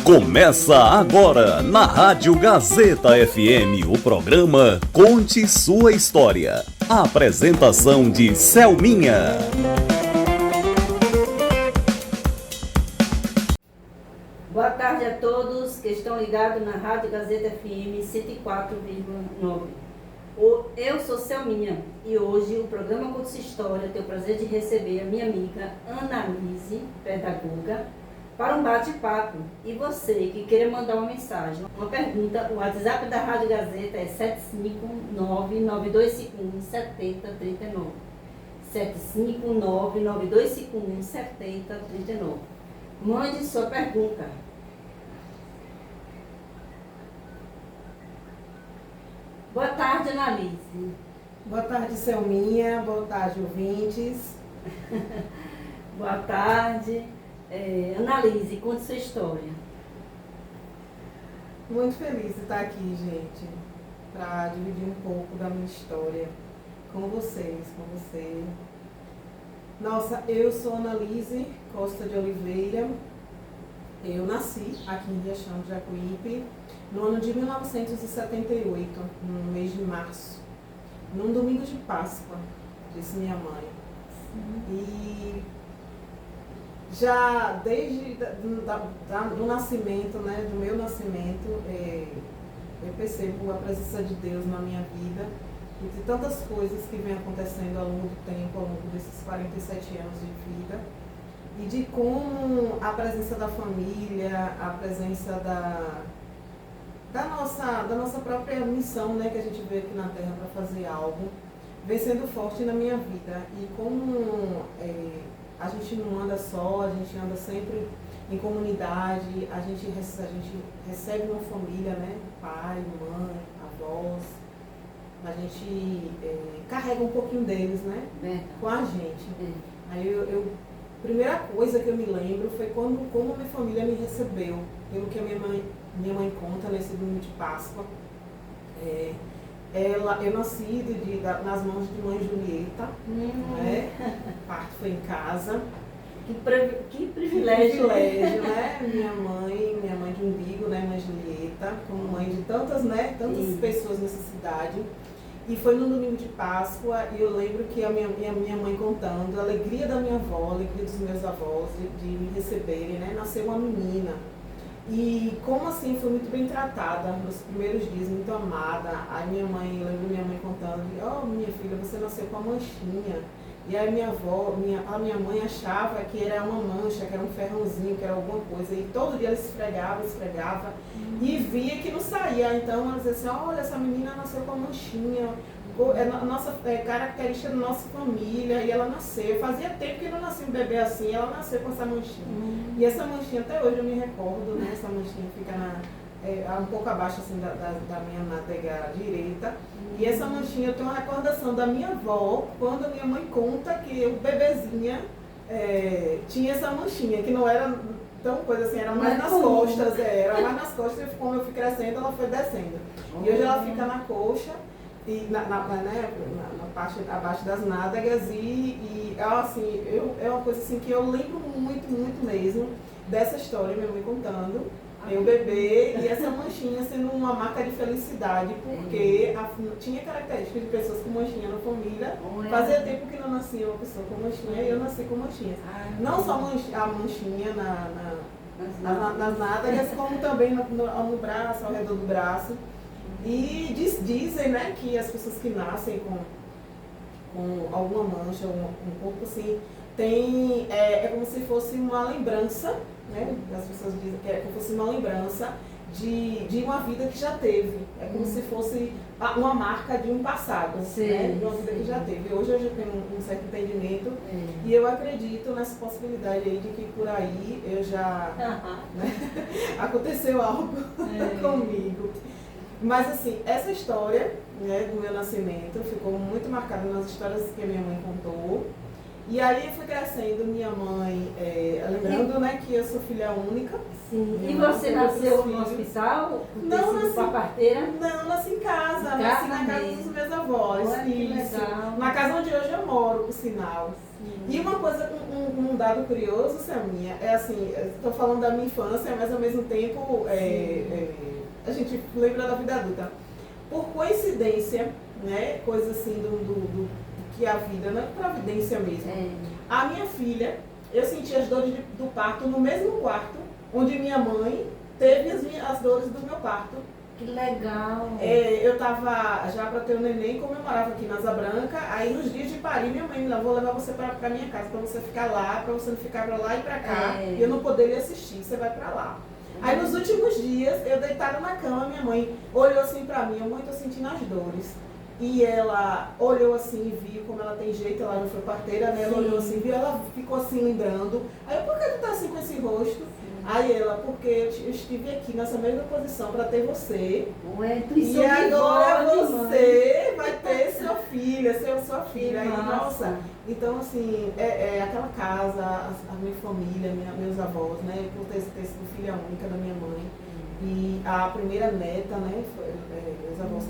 Começa agora na Rádio Gazeta FM o programa Conte Sua História. A apresentação de Selminha. Boa tarde a todos que estão ligados na Rádio Gazeta FM 104,9. Eu sou Selminha e hoje o programa Conte Sua História tem o prazer de receber a minha amiga Annalise, pedagoga, para um bate-papo. E você que queira mandar uma mensagem, uma pergunta, o WhatsApp da Rádio Gazeta é 759-9251-7039. 759-9251-7039. Mande sua pergunta. Boa tarde, Annalise. Boa tarde, Selminha. Boa tarde, ouvintes. Boa tarde. Annalise, conte sua história. Muito feliz de estar aqui, gente, para dividir um pouco da minha história com vocês, com você. Nossa, eu sou Annalise Costa de Oliveira. Eu nasci aqui em Riachão de Jacuípe no ano de 1978, no mês de março, num domingo de Páscoa, disse minha mãe. E já desde do nascimento, né, do meu nascimento, eu percebo a presença de Deus na minha vida e de tantas coisas que vem acontecendo ao longo do tempo, ao longo desses 47 anos de vida, e de como a presença da família, a presença da nossa própria missão, né, que a gente veio aqui na Terra para fazer algo, vem sendo forte na minha vida. E como a gente não anda só, a gente anda sempre em comunidade, a gente recebe uma família, né? Pai, mãe, avós. A gente carrega um pouquinho deles, né? Com a gente. Aí primeira coisa que eu me lembro foi como a minha família me recebeu, pelo que a minha mãe conta nesse domingo de Páscoa. Eu nasci nas mãos de mãe Julieta, né? O parto foi em casa. Que privilégio, né? Minha mãe de umbigo, né? Mãe Julieta, como mãe de tantas pessoas nessa cidade. E foi no domingo de Páscoa, e eu lembro que a minha mãe contando a alegria da minha avó, a alegria dos meus avós de me receberem, né? Nasceu uma menina. E como assim, foi muito bem tratada nos primeiros dias, muito amada. Aí eu lembro minha mãe contando, minha filha, você nasceu com a manchinha. E aí a minha mãe achava que era uma mancha, que era um ferrãozinho, que era alguma coisa. E todo dia ela esfregava, e via que não saía. Então ela dizia assim, olha, essa menina nasceu com a manchinha. É característica da nossa família, e ela nasceu. Fazia tempo que não nascia um bebê assim, ela nasceu com essa manchinha. E essa manchinha, até hoje eu me recordo, né? Essa manchinha fica um pouco abaixo assim, da minha nádega direita. E essa manchinha, eu tenho uma recordação da minha avó, quando a minha mãe conta que o bebezinha tinha essa manchinha, que não era tão coisa assim, era mais nas costas, era mais nas costas, e como eu fui crescendo, ela foi descendo. E hoje ela fica na coxa, e na parte abaixo das nádegas, assim, é uma coisa assim que eu lembro muito, muito mesmo dessa história, minha mãe contando, meu bebê, e essa manchinha sendo uma marca de felicidade, porque tinha características de pessoas com manchinha na família. Fazia tempo que não nascia uma pessoa com manchinha, e eu nasci com manchinha. Não só a manchinha nas nádegas, como também no braço, ao redor do braço. E dizem, né, que as pessoas que nascem com alguma mancha, um corpo assim, é como se fosse uma lembrança, né? As pessoas dizem que é como se fosse uma lembrança de uma vida que já teve. É como se fosse uma marca de um passado, né? De uma vida que já teve. Hoje eu já tenho um certo entendimento, e eu acredito nessa possibilidade aí de que por aí eu já né, aconteceu algo comigo. Mas assim, essa história, né, do meu nascimento ficou muito marcada nas histórias que a minha mãe contou. E aí eu fui crescendo, minha mãe, lembrando, né, que eu sou filha única. Sim. E Minha você mãe teve nasceu outros no filhos. hospital? Não, nasci com a parteira? Não, nasci em casa, Em nasci casa na casa mesmo. dos meus avós. Olha que Isso. legal. Na casa onde hoje eu moro, por sinal. Sim. E uma coisa, um dado curioso, Selminha, é assim, estou falando da minha infância, mas ao mesmo tempo a gente lembra da vida adulta. Por coincidência, né, coisa assim do que a vida, não é providência mesmo. A minha filha, eu senti as dores do parto no mesmo quarto onde minha mãe teve as dores do meu parto. Que legal. Eu estava já para ter o neném, como eu morava aqui na Asa Branca, aí nos dias de parir, minha mãe me falou, vou levar você para minha casa, para você ficar lá, para você não ficar para lá e para cá, e eu não poder lhe assistir, você vai para lá. Aí nos últimos dias, eu deitada na cama, minha mãe olhou assim para mim, mãe, tô sentindo as dores. E ela olhou assim e viu como ela tem jeito, ela não foi parteira, né? Ela Sim. olhou assim, viu, ela ficou assim lembrando. Aí eu, por que tu tá assim com esse rosto? Aí ela, porque eu estive aqui nessa mesma posição para ter você. Ué, intuição E agora de você vai ter seu filho, sua filha. Aí, massa. nossa, então assim, aquela casa, a minha família, meus avós, né? Por ter sido filha única da minha mãe. E a primeira neta, né? Meus avós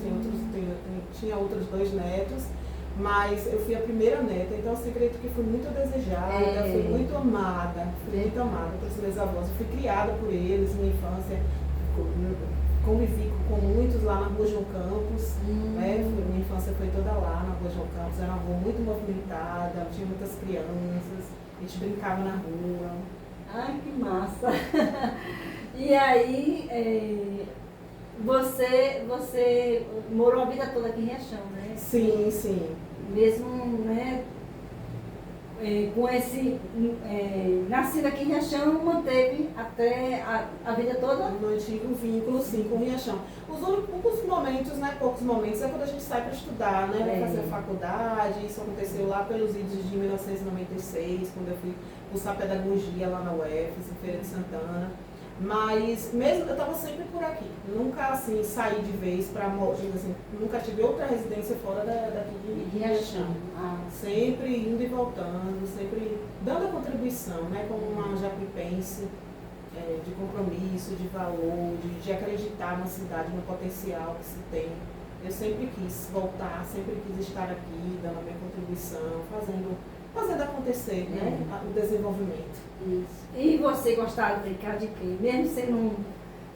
tinha outros 2 netos. Mas eu fui a primeira neta, então eu acredito que fui muito desejada, fui muito amada pelos meus avós. Eu fui criada por eles, minha infância, convivi com muitos lá na Rua João Campos, né? Minha infância foi toda lá na Rua João Campos, era uma rua muito movimentada, tinha muitas crianças, a gente brincava na rua. Ai, que massa! E aí, você morou a vida toda aqui em Riachão, né? Sim, sim. Mesmo, né, com esse, nascido aqui em Riachão, manteve até a vida toda? No antigo vínculo, sim, com o Riachão. Os únicos momentos, né, poucos momentos, é quando a gente sai para estudar, né, vai fazer faculdade. Isso aconteceu lá pelos idos de 1996, quando eu fui cursar pedagogia lá na UFES, em Feira de Santana. Mas mesmo eu estava sempre por aqui, nunca assim saí de vez para assim, nunca tive outra residência fora daqui de Riachão. Sempre indo e voltando, sempre dando a contribuição, né, como uma jacuipense, de compromisso, de valor, de acreditar na cidade, no potencial que se tem. Eu sempre quis voltar, sempre quis estar aqui, dando a minha contribuição, fazendo acontecer, né, o desenvolvimento. Isso. E você gostava de brincar de quê? Mesmo sendo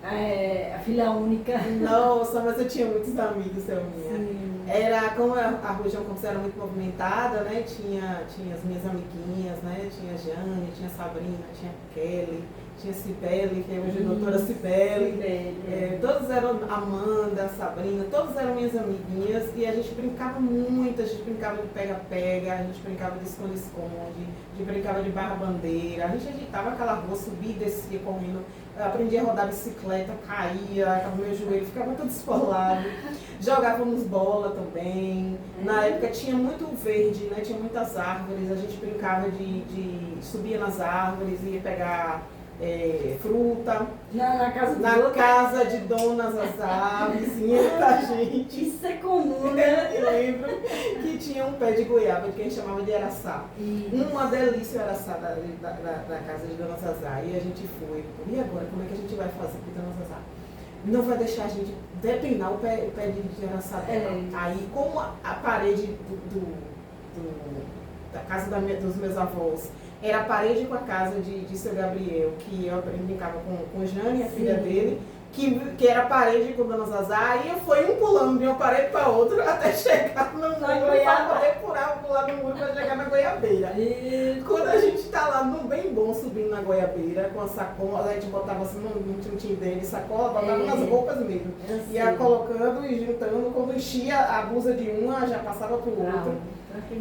a filha única? Nossa, mas eu tinha muitos amigos, Selminha. Era, como a Rua João Campos era muito movimentada, né, tinha as minhas amiguinhas, né, tinha a Jane, tinha a Sabrina, tinha a Kelly, tinha a Cibele, que é hoje a doutora Cibele. Todos eram Amanda, Sabrina, todos eram minhas amiguinhas e a gente brincava muito, a gente brincava de pega-pega, a gente brincava de esconde-esconde, a gente brincava de barra-bandeira, a gente agitava aquela rua, subia e descia correndo. Eu aprendi a rodar bicicleta, caía, o meu joelho ficava todo esfolado. Jogávamos bola também. Na época tinha muito verde, né? Tinha muitas árvores, a gente brincava de subir nas árvores, ia pegar fruta. Na casa casa de Dona Zazá, vizinha da gente. Isso é comum, né? Eu lembro que tinha um pé de goiaba que a gente chamava de araçá. Uma delícia o araçá da casa de Dona Zazá. E a gente foi. E agora, como é que a gente vai fazer com Dona Zazá? Não vai deixar a gente depinar o pé de araçá dela. Aí, como a parede da casa dos meus avós era a parede com a casa de seu Gabriel, que eu brincava com Jane, a filha dele, que era a parede com Dona Zazá, e eu fui pulando de uma parede para outra até chegar no muro, para poder pular no muro para chegar na goiabeira. Quando a gente está lá no bem bom subindo na goiabeira, com a sacola, a gente botava assim no tintim dele, sacola, botava nas roupas mesmo. Ia colocando e juntando, quando enchia a blusa de uma, já passava para o outro.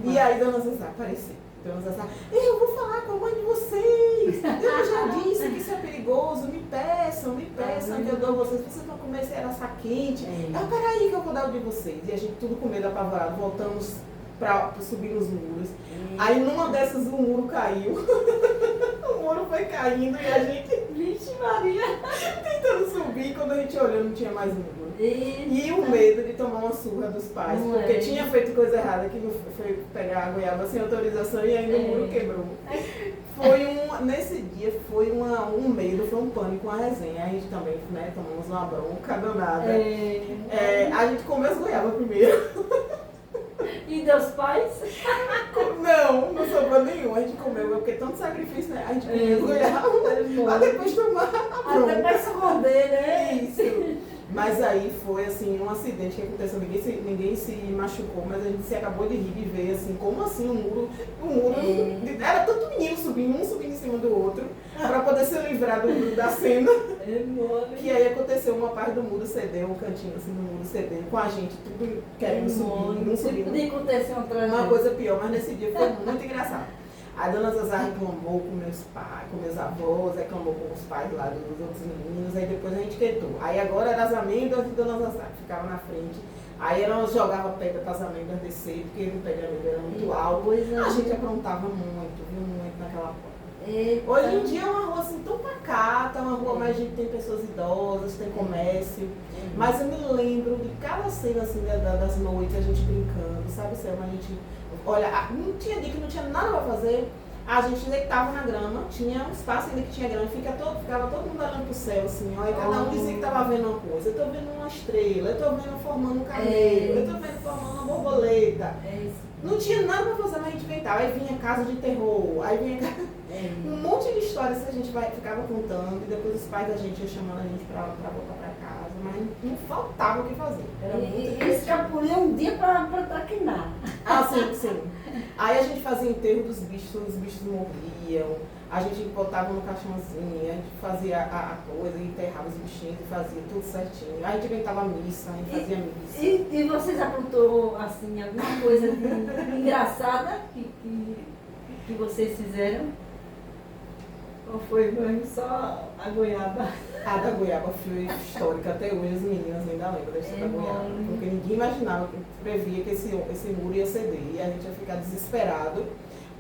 E aí Dona Zazá apareceu. Dona Zazá, eu vou falar com a mãe de vocês, eu já disse que isso é perigoso, me peçam que eu dou a vocês vão comer esse araçá quente. Peraí que eu vou dar o de vocês. E a gente tudo com medo apavorado, voltamos para subir nos muros. Aí numa dessas o muro caiu, o muro foi caindo e a gente, vixe Maria, tentando subir, quando a gente olhou não tinha mais muro. E o medo de tomar uma surra dos pais, porque tinha feito coisa errada, que não foi pegar a goiaba sem autorização e ainda o muro quebrou. Nesse dia foi um medo, foi um pânico, uma resenha. A gente também, né, tomamos uma bronca danada. A gente comeu as goiabas primeiro. E Deus pais? Não sobrou nenhum. A gente comeu, porque tanto sacrifício, né? A gente comeu as goiabas, pra depois tomar a bronca. Até pra esconder, né? Isso. Mas aí foi assim, um acidente que aconteceu, ninguém se machucou, mas a gente se acabou de rir e ver assim, como assim o muro era tanto menino subindo, um subindo em cima do outro, para poder se livrar da cena. Que aí aconteceu, uma parte do muro cedeu, um cantinho assim do muro cedeu, com a gente tudo querendo subir, não subindo. Podia acontecer uma coisa pior, mas nesse dia foi muito engraçado. A dona Zazá reclamou com meus pais, com meus avós, reclamou com os pais lá dos outros meninos, aí depois a gente quietou. Aí agora era as amêndoas de dona Zazá, que ficava na frente. Aí ela jogava pedra para as amêndoas descer, porque o pé de amêndoa era muito alto. A gente aprontava muito, viu, muito naquela porta. Hoje em dia é uma rua assim tão pacata, uma rua mais gente tem pessoas idosas, tem comércio. Mas eu me lembro de cada cena assim das noites, a gente brincando, sabe, Selma? A gente, olha, não tinha dia que não tinha nada para fazer, a gente deitava na grama, tinha um espaço ainda que tinha grama, ficava todo mundo olhando pro céu, assim, ó, e cada um dizia que estava vendo uma coisa. Eu tô vendo uma estrela, eu tô vendo formando um camelo, eu tô vendo formando uma borboleta. Não tinha nada para fazer, mas a gente inventava. Aí vinha casa de terror, aí vinha um monte de histórias que a gente ficava contando, e depois os pais da gente iam chamando a gente para voltar para casa, mas não faltava o que fazer. Era muito escapulia um dia para traquinar. Ah, sim. Aí a gente fazia enterro dos bichos, os bichos morriam, a gente botava no caixãozinho, a gente fazia a coisa, enterrava os bichinhos e fazia tudo certinho. A gente inventava missa, a gente fazia missa. E vocês aprontou, assim, alguma coisa engraçada que vocês fizeram? Ou foi mesmo só a goiaba? A da goiaba foi histórica, até hoje as meninas ainda lembram da história da goiaba. Porque ninguém imaginava, previa que esse muro ia ceder. E a gente ia ficar desesperado,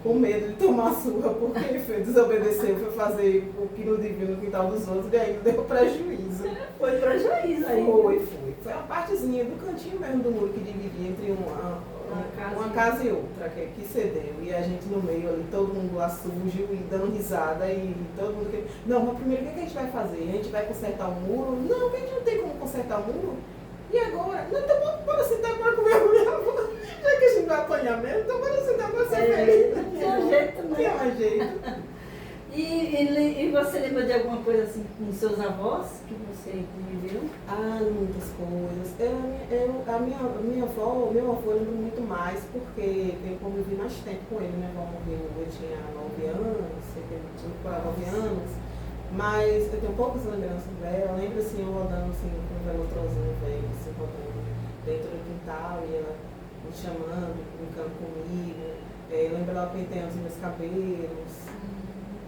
com medo de tomar surra, porque ele desobedeceu, foi fazer o que não devia no quintal dos outros e ainda deu prejuízo. Foi prejuízo aí. Foi uma partezinha do cantinho mesmo do muro que dividia entre uma casa e outra, que cedeu. E a gente no meio ali, todo mundo lá sujo e dando risada e todo mundo que... Não, mas primeiro o que a gente vai fazer? A gente vai consertar o muro? Não, a gente não tem como consertar o muro. E agora? Não, então bora sentar para comer a mulher. Já que a gente vai apanhar mesmo, então bora sentar para ser feliz. Não tinha jeito, né? Tinha mais jeito. E você lembra de alguma coisa assim com seus avós que você viveu? Ah, muitas coisas. Minha avó, meu avô, eu lembro muito mais porque eu convivi mais tempo com ele. Minha avó morreu, eu tinha 9 anos, para 9 anos, mas eu tenho poucas lembranças dela. Eu lembro assim, eu rodando assim, com um velotrozinho velho, assim, rodando dentro do quintal e ela me chamando, brincando comigo. Eu lembro ela penteando os meus cabelos.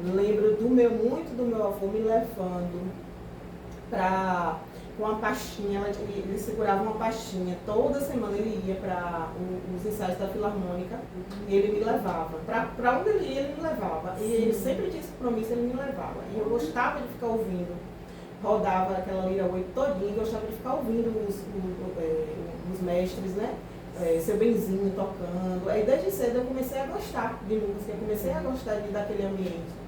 Lembro muito do meu avô me levando com uma pastinha, ele segurava uma pastinha, toda semana ele ia para os ensaios da Filarmônica e ele me levava. Para onde ele ia, ele me levava. E ele sempre tinha esse compromisso, ele me levava. E eu gostava de ficar ouvindo. Rodava aquela lira 8 todinha, gostava de ficar ouvindo os mestres, né? Seu benzinho tocando. Aí desde cedo eu comecei a gostar de música, eu comecei a gostar daquele ambiente.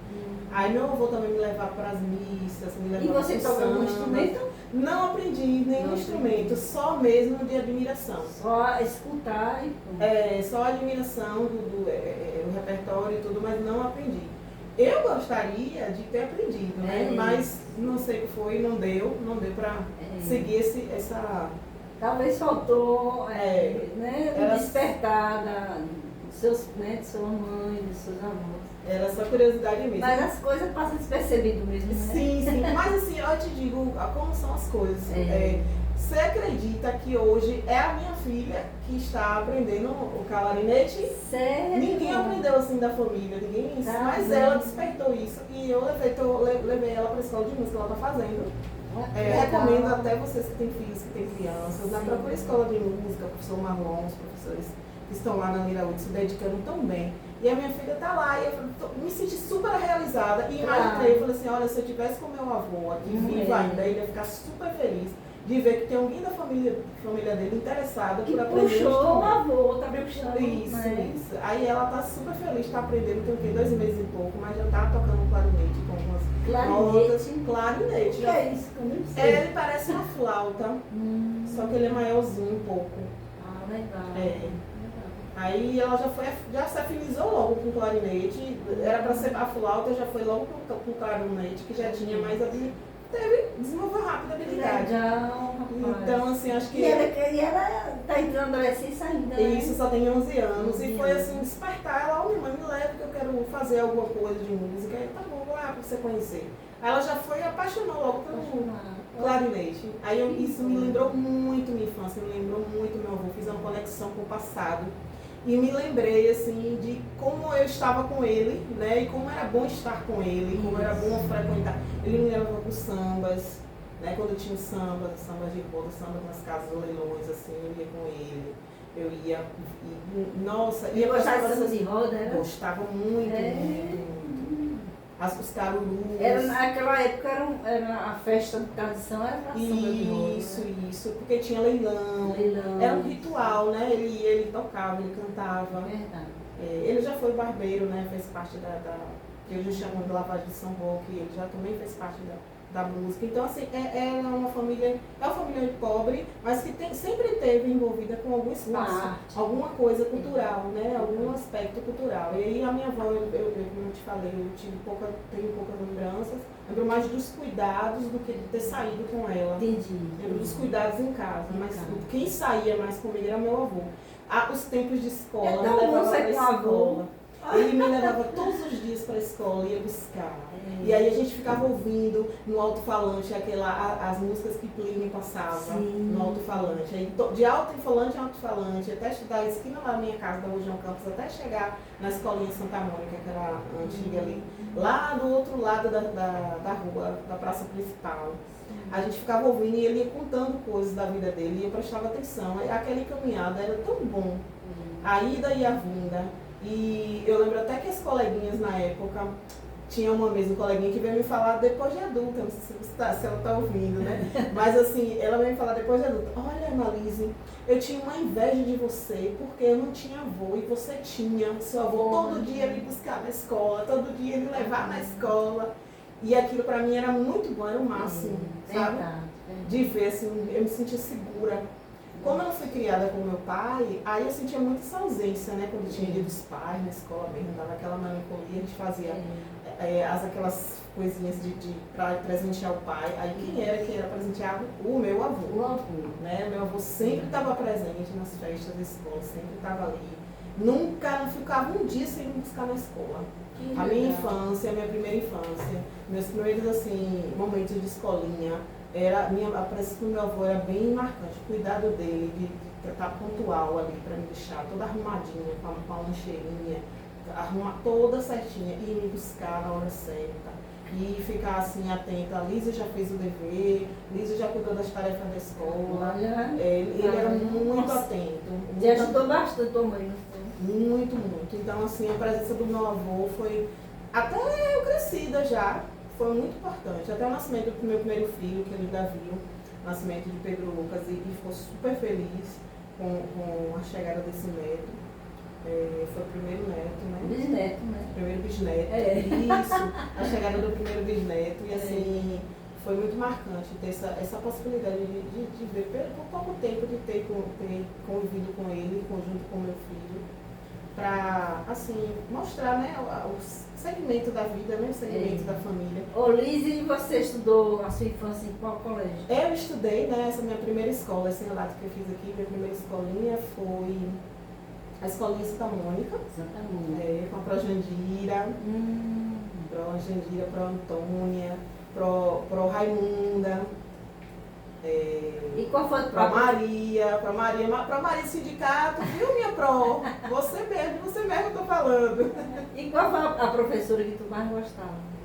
Aí meu avô também me levava para as missas, me levava. E você toca algum instrumento? Não aprendi nenhum instrumento, só mesmo de admiração. Só escutar e só admiração do repertório e tudo, mas não aprendi. Eu gostaria de ter aprendido, né? Mas não sei o que foi, não deu para seguir essa... Talvez faltou despertar de sua mãe, dos seus avós. Era só curiosidade mesmo. Mas as coisas passam despercebido mesmo, né? Sim. Mas assim, eu te digo como são as coisas. Você acredita que hoje é a minha filha que está aprendendo o clarinete? Sério? Ninguém aprendeu assim da família, ninguém isso. Mas ela despertou isso e eu levei ela para a escola de música, ela está fazendo. Recomendo até vocês que têm filhos, que têm crianças, na própria escola de música, o professor Marlon, os professores que estão lá na Lira 8 se dedicando tão bem. E a minha filha está lá e eu me senti super realizada. E imaginei, eu falei assim, olha, se eu tivesse com meu avô aqui vivo ainda, ele ia ficar super feliz. de ver que tem alguém da família dele interessada Que por aprender. puxou o avô, tá bem puxando. Isso, né? isso. Aí ela tá super feliz, tá aprendendo, tem o quê? 2 meses e pouco, mas já tá tocando clarinete com algumas notas. Clarinete. O que é isso? Eu não sei. Ele parece uma flauta, só que ele é maiorzinho um pouco. Ah, legal. É. Legal. Aí ela já se afinizou logo com o clarinete, era para ser a flauta, já foi logo com o clarinete, que já tinha mais desenvolveu rápido a habilidade. Legal, rapaz. Então, assim, acho que. E ela tá entrando na adolescência ainda, né? Isso, só tem 11 anos. 11 E foi anos. assim, despertar ela, minha mãe, me leva que eu quero fazer alguma coisa de música. Aí, tá bom, vou lá pra você conhecer. Aí ela já foi e apaixonou logo pelo clarinete. Aí isso me lembrou muito minha infância, me lembrou muito meu avô. Fiz uma conexão com o passado. E me lembrei, assim, de como eu estava com ele, né? E como era bom estar com ele, como era bom frequentar. Ele me levava para os sambas, né? Quando tinha sambas de roda, samba nas casas de leilões, assim, eu ia com ele. Eu ia, nossa... E gostava de samba de roda, né? Gostava muito, muito. Os carurus. Naquela época era a festa de tradição, era pra samba de roda. Isso, porque tinha leilão. Era um ritual, né? Ele tocava, ele cantava. Verdade. Ele já foi barbeiro, né? Fez parte que hoje chamam de lavagem de São Roque, ele já também fez parte da música. Então, assim, é uma família pobre, mas que sempre esteve envolvida com algum espaço, alguma coisa cultural, né? Algum aspecto cultural. E aí a minha avó, como eu te falei, eu tenho poucas lembranças, lembro mais dos cuidados do que de ter saído com ela. Entendi. Lembro dos cuidados em casa, mas quem saía mais comigo era meu avô. Os tempos de escola, me levava para a escola. Ele me levava todos os dias para a escola, ia buscar. E aí a gente ficava ouvindo no alto-falante as músicas que Plínio passava. Sim. No alto-falante. Aí, de alto-falante a alto-falante, até da esquina lá da minha casa, da Rojão Campos, até chegar na escolinha Santa Mônica, que era a antiga ali. Lá do outro lado da rua, da praça principal. A gente ficava ouvindo e ele ia contando coisas da vida dele e eu prestava atenção. Aquela caminhada era tão bom. A ida e a vinda. E eu lembro até que as coleguinhas na época, tinha uma mesma coleguinha que veio me falar depois de adulta, não sei se ela está ouvindo, né? Mas assim, ela veio me falar depois de adulta, olha, Annalise, eu tinha uma inveja de você, porque eu não tinha avô e você tinha. Seu avô todo dia me buscar na escola, todo dia me levar na escola. E aquilo para mim era muito bom, era o máximo, sabe? De ver, assim, eu me sentia segura. Como eu fui criada com meu pai, aí eu sentia muito essa ausência, né? Quando tinha dia dos pais na escola mesmo, dava aquela melancolia, a gente fazia aquelas coisinhas para presentear o pai. Aí quem era presenteado? O meu avô. O avô. Né? Meu avô sempre estava presente nas festas da escola, sempre estava ali. Nunca, não ficava um dia sem me buscar na escola. A minha infância, a minha primeira infância, meus primeiros assim, momentos de escolinha, parece que o meu avô era bem marcante, o cuidado dele, de estar pontual ali para me deixar toda arrumadinha, com a lancheirinha, arrumar toda certinha e me buscar na hora certa. E ficar assim atenta, a Lísia já fez o dever, Lísia já cuidou das tarefas da escola. Ele era muito atento. Você ajudou bastante tua mãe, não foi? Muito, muito. Então assim, a presença do meu avô foi, até eu crescida já, foi muito importante. Até o nascimento do meu primeiro filho, que ele ainda viu, o nascimento de Pedro Lucas, e ficou super feliz com a chegada desse neto. Foi o primeiro neto, né? Bisneto, né? Primeiro bisneto. Isso, a chegada do primeiro bisneto. E assim, foi muito marcante ter essa possibilidade de ver por pouco tempo, de ter convivido com ele, junto com meu filho, para assim, mostrar, né, o segmento da vida, né, o segmento da família. Ô Lizy, você estudou a sua infância em qual colégio? Eu estudei, né, essa minha primeira escola, esse relato que eu fiz aqui, minha primeira escolinha foi a escolinha Santa Mônica. Santa Mônica. Com a Pro Jandira, Pro Antônia, Pro Raimunda. E qual foi Pro Maria Sindicato, viu, minha Pro? Você mesmo eu tô falando. E qual foi a professora que tu mais gostava?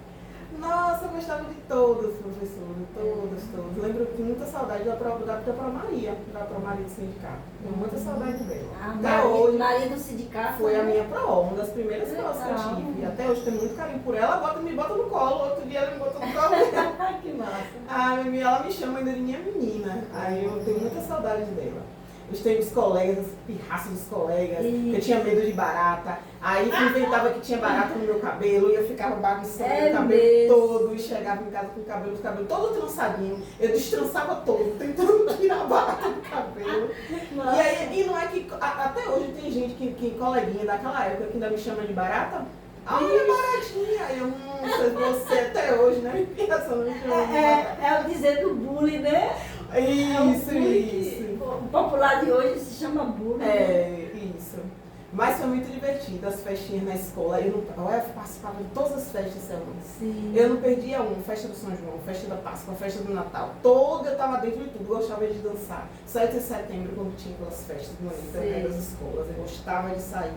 Nossa, eu gostava de todas, professora, todas. Lembro com muita saudade da Pro Maria do Sindicato. Tenho muita saudade dela. Até hoje. Maria do Sindicato foi a minha Pro, uma das primeiras provas que eu tive. Até hoje tenho muito carinho por ela, me bota no colo, outro dia ela me botou no colo. Que massa. Ah, ela me chama ainda de minha menina. Aí eu tenho muita saudade dela. Eu tenho os colegas, as pirraças dos colegas, que eu tinha medo de barata. Aí eu inventava que tinha barata no meu cabelo e eu ficava bagunçando o cabelo mesmo. todo e chegava em casa com o cabelo todo trançadinho. Eu destrançava todo, tentando tirar a barata do cabelo. E não é que até hoje tem gente que coleguinha daquela época que ainda me chama de barata. Olha, baratinha! Aí eu não sei você até hoje, né? Me pensando, me chama de barata. É o dizer do bullying, né? Isso. O popular de hoje se chama bullying. Isso. Mas foi muito divertido, as festinhas na escola. Eu participava de todas as festas, Sim. Eu não perdia uma, festa do São João, festa da Páscoa, festa do Natal. Toda eu estava dentro de tudo, gostava de dançar. 7 de setembro, quando tinha aquelas festas bonitas das escolas, eu gostava de sair.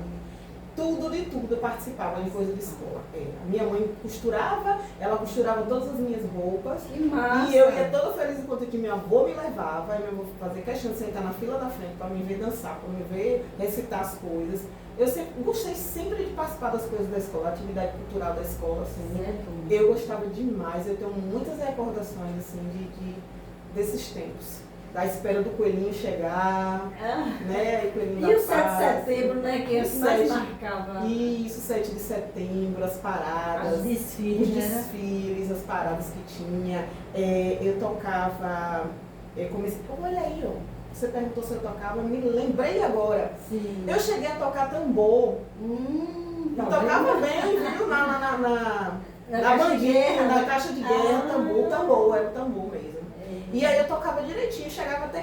Tudo de tudo eu participava de coisa de escola. A minha mãe costurava, ela costurava todas as minhas roupas. Que massa. E eu ia toda feliz enquanto que minha avó me levava. Aí minha avó fazia questão de sentar na fila da frente para me ver dançar, para me ver recitar as coisas. Eu gostei sempre de participar das coisas da escola, a atividade cultural da escola, assim. Eu gostava demais, eu tenho muitas recordações, assim, desses tempos. Da espera do coelhinho chegar, né? O coelhinho E o 7 de setembro, né? Que o mais marcava. Isso, 7 de setembro, as paradas. Os desfiles, as paradas que tinha. Eu tocava. Olha aí, ó. Você perguntou se eu tocava, me lembrei agora. Sim. Eu cheguei a tocar tambor. Eu tocava bem, viu? Na bandinha, na caixa de guerra, tambor, era o tambor mesmo. E aí eu tocava direitinho, cheguei até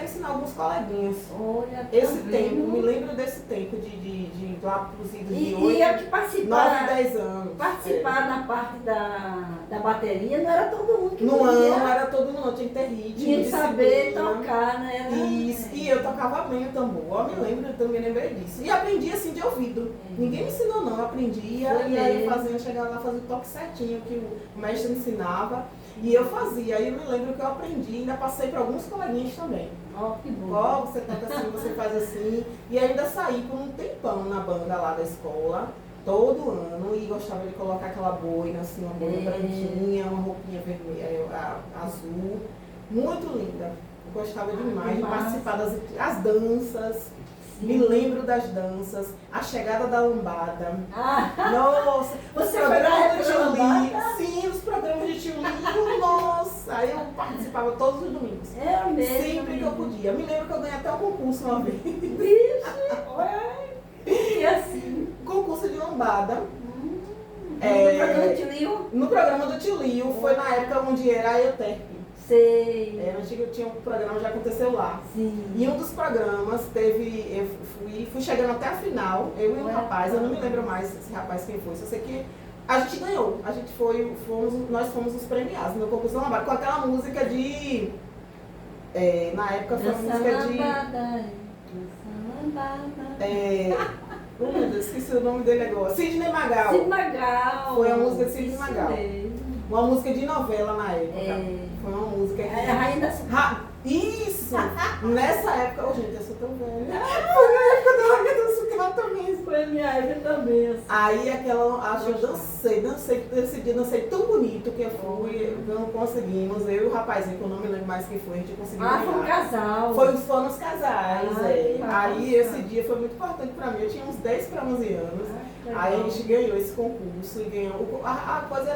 a ensinar alguns coleguinhas. Olha, esse tempo, me lembro desse tempo de lá pros idos de 8, e eu que participava, 9, 10 anos. Participar na parte da bateria não era todo mundo que não era todo mundo, tinha que ter ritmo. Tinha que saber tocar, né? Isso, e eu tocava bem o tambor, eu também lembrei disso. E aprendi assim de ouvido. Ninguém me ensinou não, eu aprendia e aí chegava lá, fazia o toque certinho que o mestre ensinava. E eu fazia, aí eu me lembro que eu aprendi, ainda passei para alguns coleguinhas também. Que bom. Você toca assim, você faz assim. E ainda saí por um tempão na banda lá da escola, todo ano, e gostava de colocar aquela boina, assim, uma boina branquinha, uma roupinha vermelha, azul, muito linda. Eu gostava demais de participar das danças. Me lembro das danças, a chegada da lambada. Nossa, você foi na lambada? Sim, os programas de tio Linho, nossa. Aí eu participava todos os domingos. É mesmo. Sempre que eu podia. Me lembro que eu ganhei até um concurso uma vez. E assim? Concurso de lambada. No programa do tio Linho? No programa do tio Linho, foi na época onde era a EUTERP. Sei. Tinha um programa, já aconteceu lá. Sim. E um dos programas eu fui chegando até a final, eu e um rapaz, eu não me lembro mais esse rapaz quem foi, só sei que a gente ganhou, nós fomos os premiados no concurso da lambada, com aquela música de, na época foi uma música de... Oh meu Deus, esqueci o nome dele agora, Sidney Magal. Sidney Magal. Foi a música de Sidney Magal. Uma música de novela na época. Foi uma música que... A Rainha da Sucata. Isso! Nessa época... gente, eu sou tão velha. Foi na época da Rainha da Sucata mesmo. Foi a minha época também, assim. Aí eu dancei, esse dia dancei tão bonito que eu fui, não conseguimos, eu e o rapazinho, que eu não me lembro mais quem foi, a gente conseguiu ganhar. Foi um casal. Foram os casais, Aí esse dia foi muito importante pra mim, eu tinha uns 10 para 11 anos. Aí a gente ganhou esse concurso e ganhou... A coisa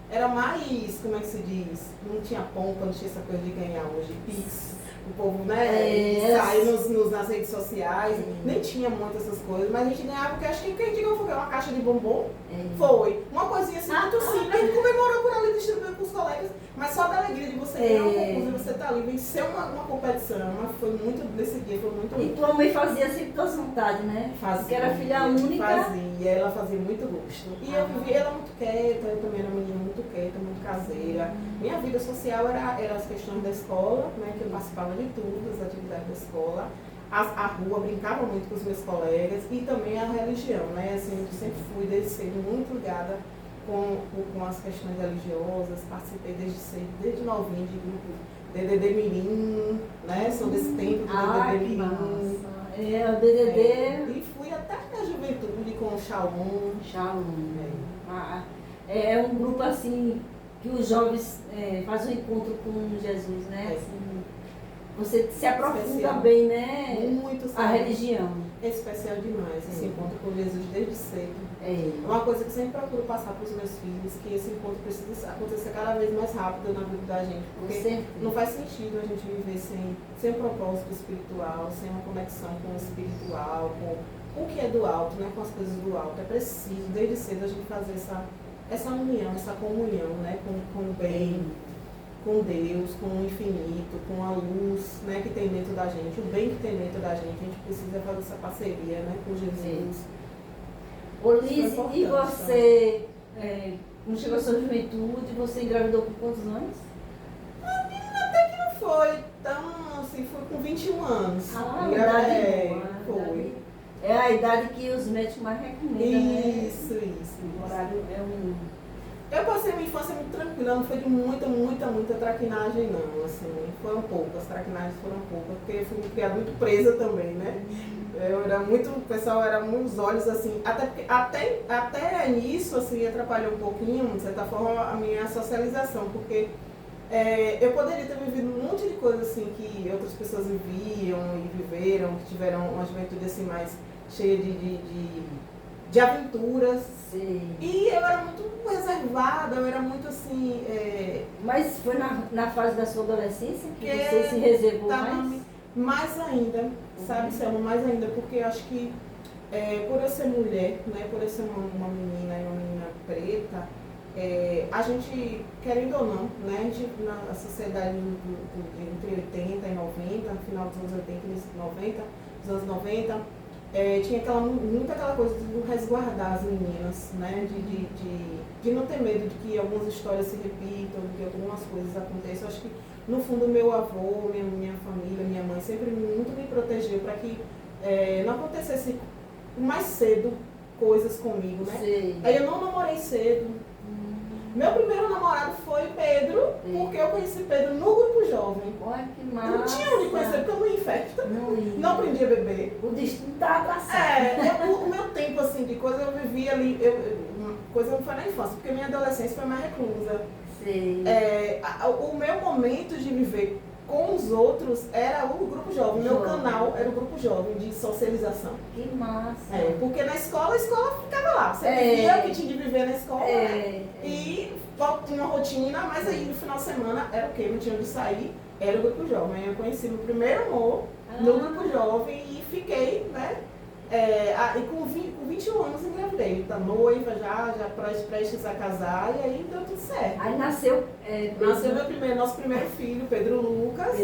era mais, como é que se diz? Não tinha pompa, não tinha essa coisa de ganhar hoje, Pix. O povo, né, sai nas redes sociais, nem tinha muitas essas coisas, mas a gente ganhava, porque acho que a gente ganhou foi uma caixa de bombom, foi uma coisinha assim muito simples, a gente comemorou por ali, distribuindo com os colegas, mas só da alegria de você ganhar um concurso, e você tá ali, vencer uma competição, mas foi muito, nesse dia foi muito E tua mãe fazia sempre tuas vontades, né? Fazia. Porque era filha única. Fazia, ela fazia muito gosto. E eu vivia ela muito quieta, eu também era uma menina muito quieta, muito caseira. Minha vida social era as questões da escola, né, que eu participava de tudo, das atividades da escola. A rua, brincava muito com os meus colegas e também a religião, né? Assim, eu sempre fui desde cedo muito ligada com as questões religiosas, participei desde novinha de grupo DDD Mirim, né? Sou desse tempo do DDD Mirim. O DDD. E fui até a juventude com o Shalom. É um grupo assim que os jovens fazem um encontro com Jesus, né? É. Assim, você se aprofunda Especial. bem, né? Muito, A sabe? religião. É especial demais, esse encontro com Jesus desde cedo. É. Uma coisa que eu sempre procuro passar para os meus filhos, que esse encontro precisa acontecer cada vez mais rápido na vida da gente, Com porque certeza. não faz sentido a gente viver sem um propósito espiritual, sem uma conexão com o espiritual, com o que é do alto, né, com as coisas do alto. É preciso, desde cedo, a gente fazer essa união, essa comunhão, né, com o bem, com Deus, com o infinito, com a luz, né, que tem dentro da gente, o bem que tem dentro da gente. A gente precisa fazer essa parceria, né, com Jesus. Ô Isso é Liz, importante, e você, quando chegou a sua juventude, você engravidou com quantos anos? Até que não foi tão, assim, foi com 21 anos. Ah, idade boa, né? Foi. É a idade que os médicos mais recomendam, né? Isso. O horário é um... Eu passei minha infância muito tranquila, não foi de muita traquinagem não, assim, foram poucas, as traquinagens foram poucas, porque eu fui criada muito presa também, né? Eu era muito, o pessoal era muitos olhos assim, até nisso, assim, atrapalhou um pouquinho, de certa forma, a minha socialização, porque eu poderia ter vivido um monte de coisa assim que outras pessoas viviam e viveram, que tiveram uma juventude assim mais cheia de aventuras. Sim. E eu era muito reservada, eu era muito assim. Mas foi na fase da sua adolescência que Que você se reservou tá mais? mais ainda, sabe, Selma, mais ainda, porque eu acho que por eu ser mulher, né, por eu ser uma menina e uma menina preta, a gente, querendo ou não, né, a gente, na sociedade entre 80 e 90, no final dos anos 80 e início de 90, dos anos 90, tinha muito aquela coisa de resguardar as meninas, né, de não ter medo de que algumas histórias se repitam, de que algumas coisas aconteçam. Eu acho que, no fundo, meu avô, minha família, minha mãe sempre muito me protegeu para que não acontecesse mais cedo coisas comigo, né? Sim. Aí eu não namorei cedo. Meu primeiro namorado foi Pedro, porque eu conheci Pedro no grupo jovem. Olha que massa. Não tinha onde conhecer, porque eu não ia em festa. Não aprendi a beber. O destino estava traçado. O meu tempo assim, de coisa eu vivi ali, coisa não foi na infância, porque minha adolescência foi mais reclusa. Sim. O meu momento de viver com os outros era o grupo jovem. Meu canal era o grupo jovem de socialização. Que massa. Porque na escola, a escola ficava lá. Você vivia o que tinha de viver na escola, né? E tinha uma rotina, mas aí no final de semana era o quê? Não tinha onde sair, era o grupo jovem. Aí eu conheci meu primeiro amor no grupo jovem e fiquei, né? E com 21 anos engravidei, tá noiva já prestes a casar, e aí deu tudo certo. Aí nasceu... Nasceu nosso primeiro filho, Pedro Lucas,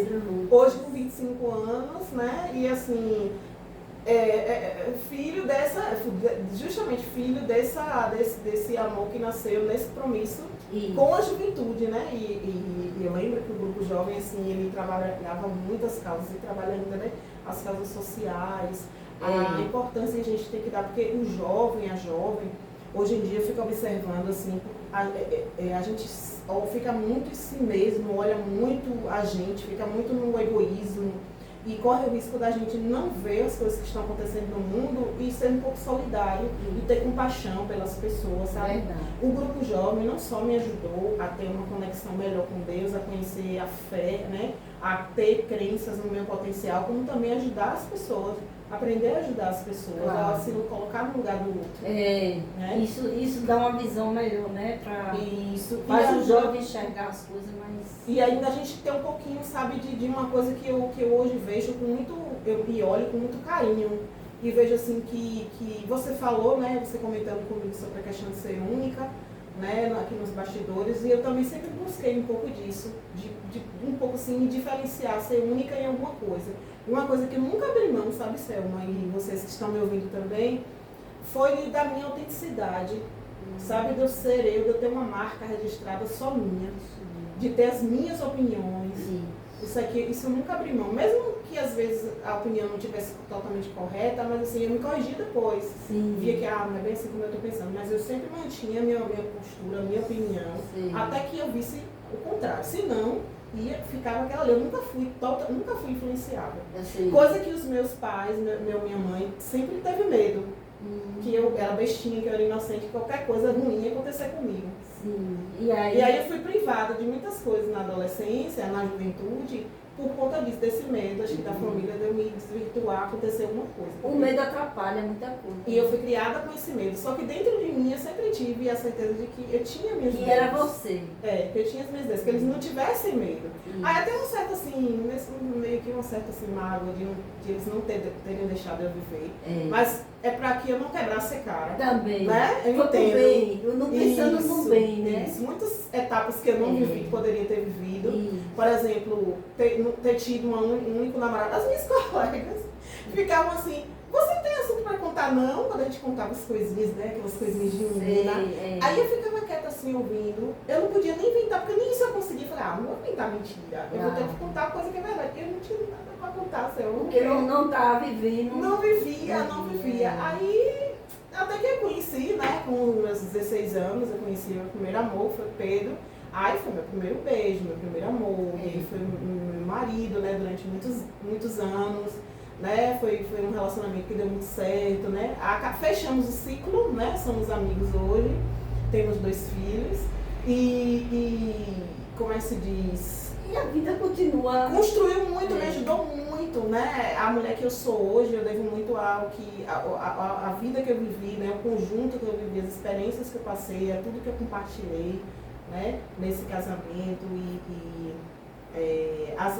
hoje com 25 anos, né? E assim, filho justamente filho desse amor que nasceu nesse compromisso com a juventude, né? E eu lembro que o grupo jovem, assim, ele trabalhava muitas causas, e trabalha ainda, né? As causas sociais, a importância que a gente tem que dar, porque o jovem, a jovem, hoje em dia fica observando, assim, a gente fica muito em si mesmo, olha muito a gente, fica muito no egoísmo, e corre o risco da gente não ver as coisas que estão acontecendo no mundo e ser um pouco solidário e ter compaixão pelas pessoas, sabe? Verdade. O grupo jovem não só me ajudou a ter uma conexão melhor com Deus, a conhecer a fé, né? A ter crenças no meu potencial, como também ajudar as pessoas, aprender a ajudar as pessoas, a se colocar no lugar do outro. Né? Isso dá uma visão melhor, né? Faz o jovem enxergar as coisas mais... E ainda a gente tem um pouquinho, sabe, de uma coisa que eu hoje vejo com muito, e olho com muito carinho. E vejo assim que você falou, né, você comentando comigo sobre a questão de ser única, né, aqui nos bastidores, e eu também sempre busquei um pouco disso, de um pouco assim, me diferenciar, ser única em alguma coisa. E uma coisa que eu nunca abri mão, sabe, Selma, e vocês que estão me ouvindo também, foi da minha autenticidade, sabe, de eu ser eu, de eu ter uma marca registrada só minha, de ter as minhas opiniões. Isso eu nunca abri mão, mesmo que às vezes a opinião não estivesse totalmente correta, mas assim, eu me corrigi depois. Via que não é bem assim como eu estou pensando, mas eu sempre mantinha a minha postura, a minha opinião, até que eu visse o contrário. Se não, ficava aquela ali. Eu nunca fui influenciada. Coisa que os meus pais, minha mãe, sempre teve medo. Que eu era bestinha, que eu era inocente, que qualquer coisa ruim ia acontecer comigo. Sim. E aí eu fui privada de muitas coisas na adolescência, na juventude, por conta disso, desse medo, acho que da família, de eu me desvirtuar, acontecer alguma coisa. O medo atrapalha muita coisa. E eu fui criada com esse medo. Só que dentro de mim eu sempre tive a certeza de que eu tinha minhas Que dores. era você. Que eu tinha as minhas dores, que eles não tivessem medo. Aí até um certo assim, meio que uma certa assim, mágoa de eles não terem deixado eu viver. Mas é pra que eu não quebrasse a cara. Também. Né? Eu foi entendo. Bem. Eu não pensando no bem, né? Isso. Muitas etapas que eu não vivi, que poderia ter vivido. Isso. Por exemplo, ter tido um único namorado. As minhas colegas ficavam assim, você tem assunto pra contar? Não, quando a gente contava as coisinhas, né? Aquelas coisinhas de menina. Aí eu ficava quieta assim, ouvindo. Eu não podia nem inventar, porque nem isso eu conseguia. Falei, não vou inventar mentira. Eu vou ter que contar coisa que é verdade. Eu não tinha nada pra contar, Senhor. Porque não estava vivendo. Não vivia. Aí, até que eu conheci, né? Com meus 16 anos, eu conheci meu primeiro amor, foi Pedro. Aí foi meu primeiro beijo, meu primeiro amor. E aí foi meu marido, né? Durante muitos anos. Né? Foi um relacionamento que deu muito certo, né? Fechamos o ciclo, né? Somos amigos hoje, temos 2 filhos e como é que se diz? E a vida continua. Construiu muito, me ajudou muito, né? A mulher que eu sou hoje, eu devo muito ao que a vida que eu vivi, né? O conjunto que eu vivi, as experiências que eu passei, a tudo que eu compartilhei, né? Nesse casamento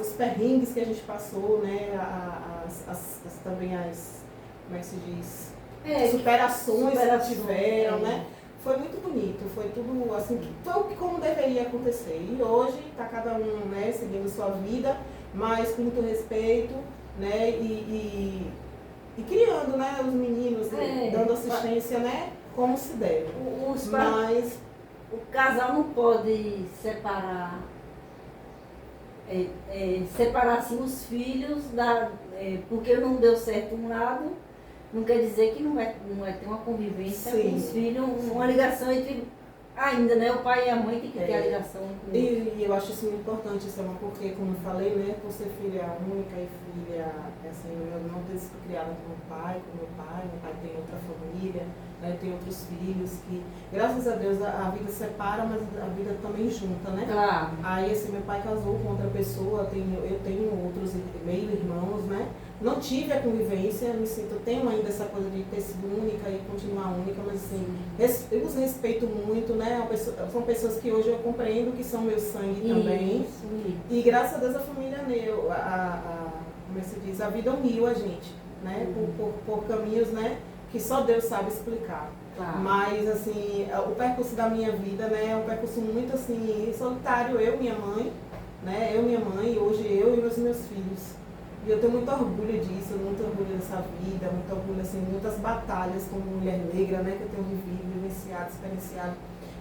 os perrengues que a gente passou, né? Também as, como é que se diz? Superações que tiveram, né? Foi muito bonito, foi tudo assim, foi como deveria acontecer. E hoje está cada um, né, seguindo sua vida, mas com muito respeito, né? E criando, né, os meninos, dando assistência, né? Como se deve. Mas o casal não pode separar. Separar assim os filhos porque não deu certo um lado, não quer dizer que não é ter uma convivência com os filhos, uma ligação entre ainda, né? O pai e a mãe tem que ter a ligação com e eu acho isso muito importante, Selma, porque como eu falei, né, por ser filha única e filha, assim, eu não ter sido criada com meu pai tem outra família, né, tem outros filhos que, graças a Deus, a vida separa, mas a vida também junta, né? Claro. Aí, assim, meu pai casou com outra pessoa, eu tenho outros meio-irmãos, né? Não tive a convivência, eu tenho ainda essa coisa de ter sido única e continuar única, mas assim, eu os respeito muito, né? São pessoas que hoje eu compreendo que são meu sangue também. Isso. E graças a Deus a família como é que se diz? A vida uniu a gente, né? Por caminhos, né? Que só Deus sabe explicar. Claro. Mas assim, o percurso da minha vida, né? É um percurso muito assim, solitário, minha mãe, né? Minha mãe, hoje eu e os meus filhos. E eu tenho muito orgulho disso, muito orgulho dessa vida, muito orgulho, assim, muitas batalhas como mulher negra, né, que eu tenho vivenciado, experienciado.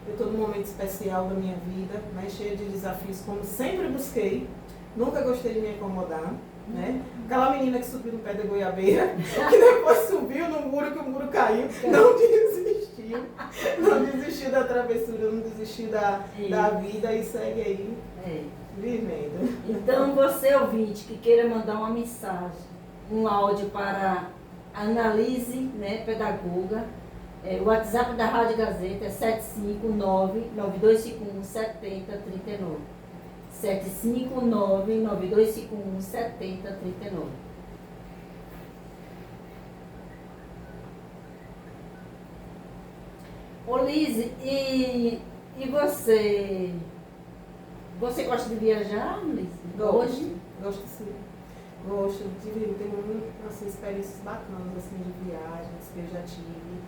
Eu estou num momento especial da minha vida, né, cheia de desafios, como sempre busquei. Nunca gostei de me incomodar, né? Aquela menina que subiu no pé da goiabeira, que depois subiu no muro, que o muro caiu, não desistiu. Não desistiu da travessura, não desistiu da vida e segue aí. Vivendo. Então, você ouvinte que queira mandar uma mensagem, um áudio para a Annalise, né, pedagoga, o WhatsApp da Rádio Gazeta é 759-9251-7039. 759-9251-7039. Ô Lise, e você? Você gosta de viajar, Lise? Hoje? Gosto sim. Gosto, tenho assim, experiências bacanas assim, de viagens que eu já tive.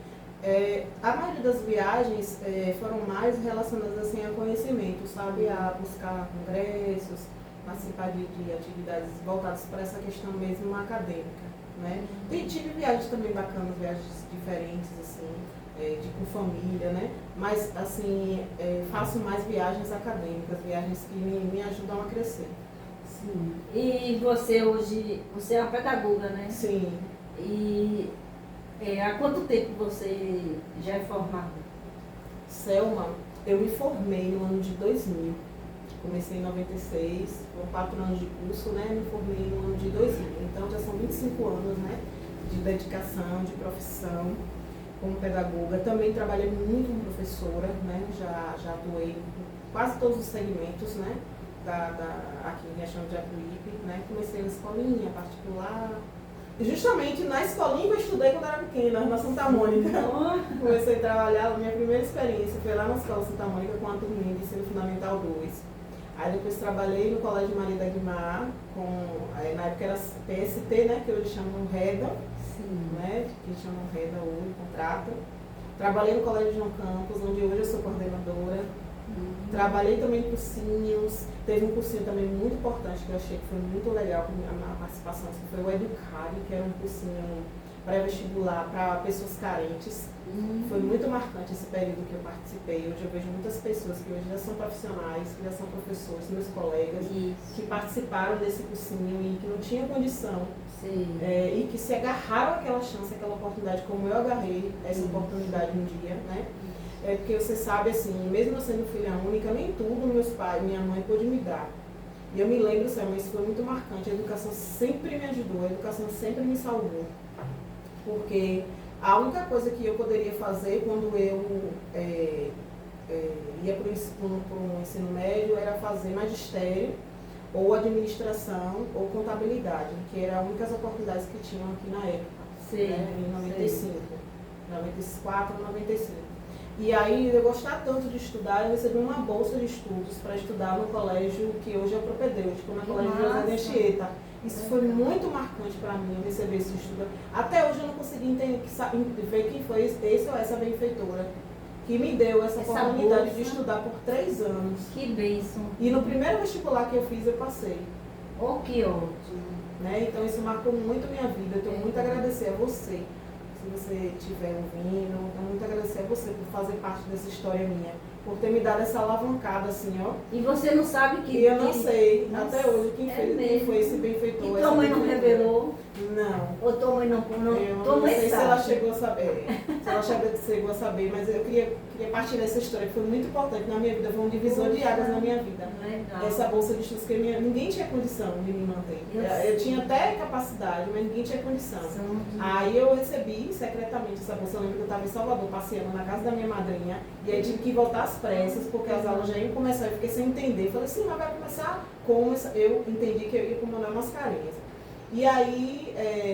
A maioria das viagens foram mais relacionadas assim, a conhecimento, sabe? A buscar congressos, participar de atividades voltadas para essa questão mesmo acadêmica, né? Tive viagens também bacanas, viagens diferentes, assim, com família, né? Mas, assim, faço mais viagens acadêmicas, viagens que me ajudam a crescer. Sim. E você hoje, você é uma pedagoga, né? Sim. E há quanto tempo você já é formada? Selma, eu me formei no ano de 2000. Comecei em 96, foram 4 anos de curso, né? Me formei no ano de 2000. Então, já são 25 anos, né? De dedicação, de profissão. como pedagoga. Também trabalhei muito como professora, né? Já atuei em quase todos os segmentos, né? Aqui em Riachão de Jacuípe, né? Comecei na escolinha particular. E justamente na escolinha que eu estudei quando era pequena, na Santa Mônica. Comecei a trabalhar, minha primeira experiência foi lá na Escola Santa Mônica com a turminha de ensino fundamental 2. Aí depois trabalhei no Colégio Maria da Guimar, na época era PST, né, que hoje chamam REDA, né, que chamam REDA hoje, contrato. Trabalhei no Colégio João Campos, onde hoje eu sou coordenadora. Trabalhei também em cursinhos, teve um cursinho também muito importante que eu achei que foi muito legal a minha participação, que foi o Educare, que era um cursinho pré-vestibular para pessoas carentes. Foi muito marcante esse período que eu participei. Hoje eu vejo muitas pessoas que hoje já são profissionais, que já são professores, meus colegas, que participaram desse cursinho e que não tinham condição. E que se agarraram àquela chance, àquela oportunidade, como eu agarrei essa oportunidade um dia, né? Porque você sabe, assim, mesmo eu sendo filha única, nem tudo meus pais, minha mãe pôde me dar. E eu me lembro, Selma, isso foi muito marcante. A educação sempre me ajudou, a educação sempre me salvou. Porque a única coisa que eu poderia fazer quando eu ia para o ensino médio era fazer magistério, ou administração, ou contabilidade, que eram as únicas oportunidades que tinham aqui na época, né, em 95, 94, 95. E aí, eu gostava tanto de estudar, eu recebi uma bolsa de estudos para estudar no colégio que hoje é o propedêutico, no Colégio José de Anchieta. Isso foi muito marcante para mim, eu receber esse estudo. Até hoje eu não consegui ver quem foi esse ou essa benfeitora que me deu essa oportunidade bolsa de estudar por 3 anos. Que bênção! E no primeiro vestibular que eu fiz, eu passei. Oh, que ótimo! Né? Então isso marcou muito a minha vida, eu tenho muito a agradecer a você. Se você estiver ouvindo, eu tenho muito a agradecer a você por fazer parte dessa história minha, por ter me dado essa alavancada assim, ó. E você não sabe que... E eu não sei, até hoje, quem foi esse benfeitor. E tua mãe não revelou? Não. Ou tua mãe não? Eu não sei se ela chegou a saber, mas eu queria partilhar essa história, que foi muito importante na minha vida, foi um divisor de águas na minha vida. Legal. Essa bolsa de estudos que ninguém tinha condição de me manter. Eu tinha até capacidade, mas ninguém tinha condição. Aí eu recebi secretamente essa bolsa. Eu lembro que eu estava em Salvador passeando na casa da minha madrinha, e aí tive que voltar às pressas, porque as aulas já iam começar, eu fiquei sem entender. Falei assim, mas vai começar como? Eu entendi que eu ia comandar Mascarenhas. E aí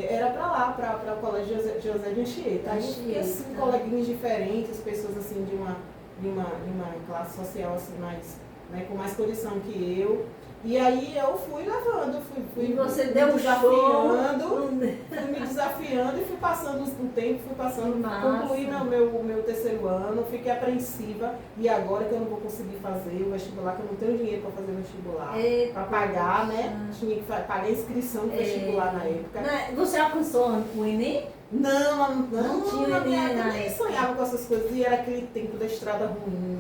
era para lá, para o Colégio José de Anchieta. Aí eu fiquei assim, coleguinhas diferentes, pessoas assim de uma classe social assim, mais, né, com mais condição que eu. E aí eu fui levando, fui e você me deu desafiando, fui me desafiando e fui passando o tempo, concluí meu 3º ano, fiquei apreensiva, e agora que eu não vou conseguir fazer o vestibular, que eu não tenho dinheiro para fazer o vestibular, para pagar, né? Tinha que pagar a inscrição do vestibular na época. Você alcançou o Enem? Não tinha Enem, eu nem sonhava com essas coisas, e era aquele tempo da estrada ruim,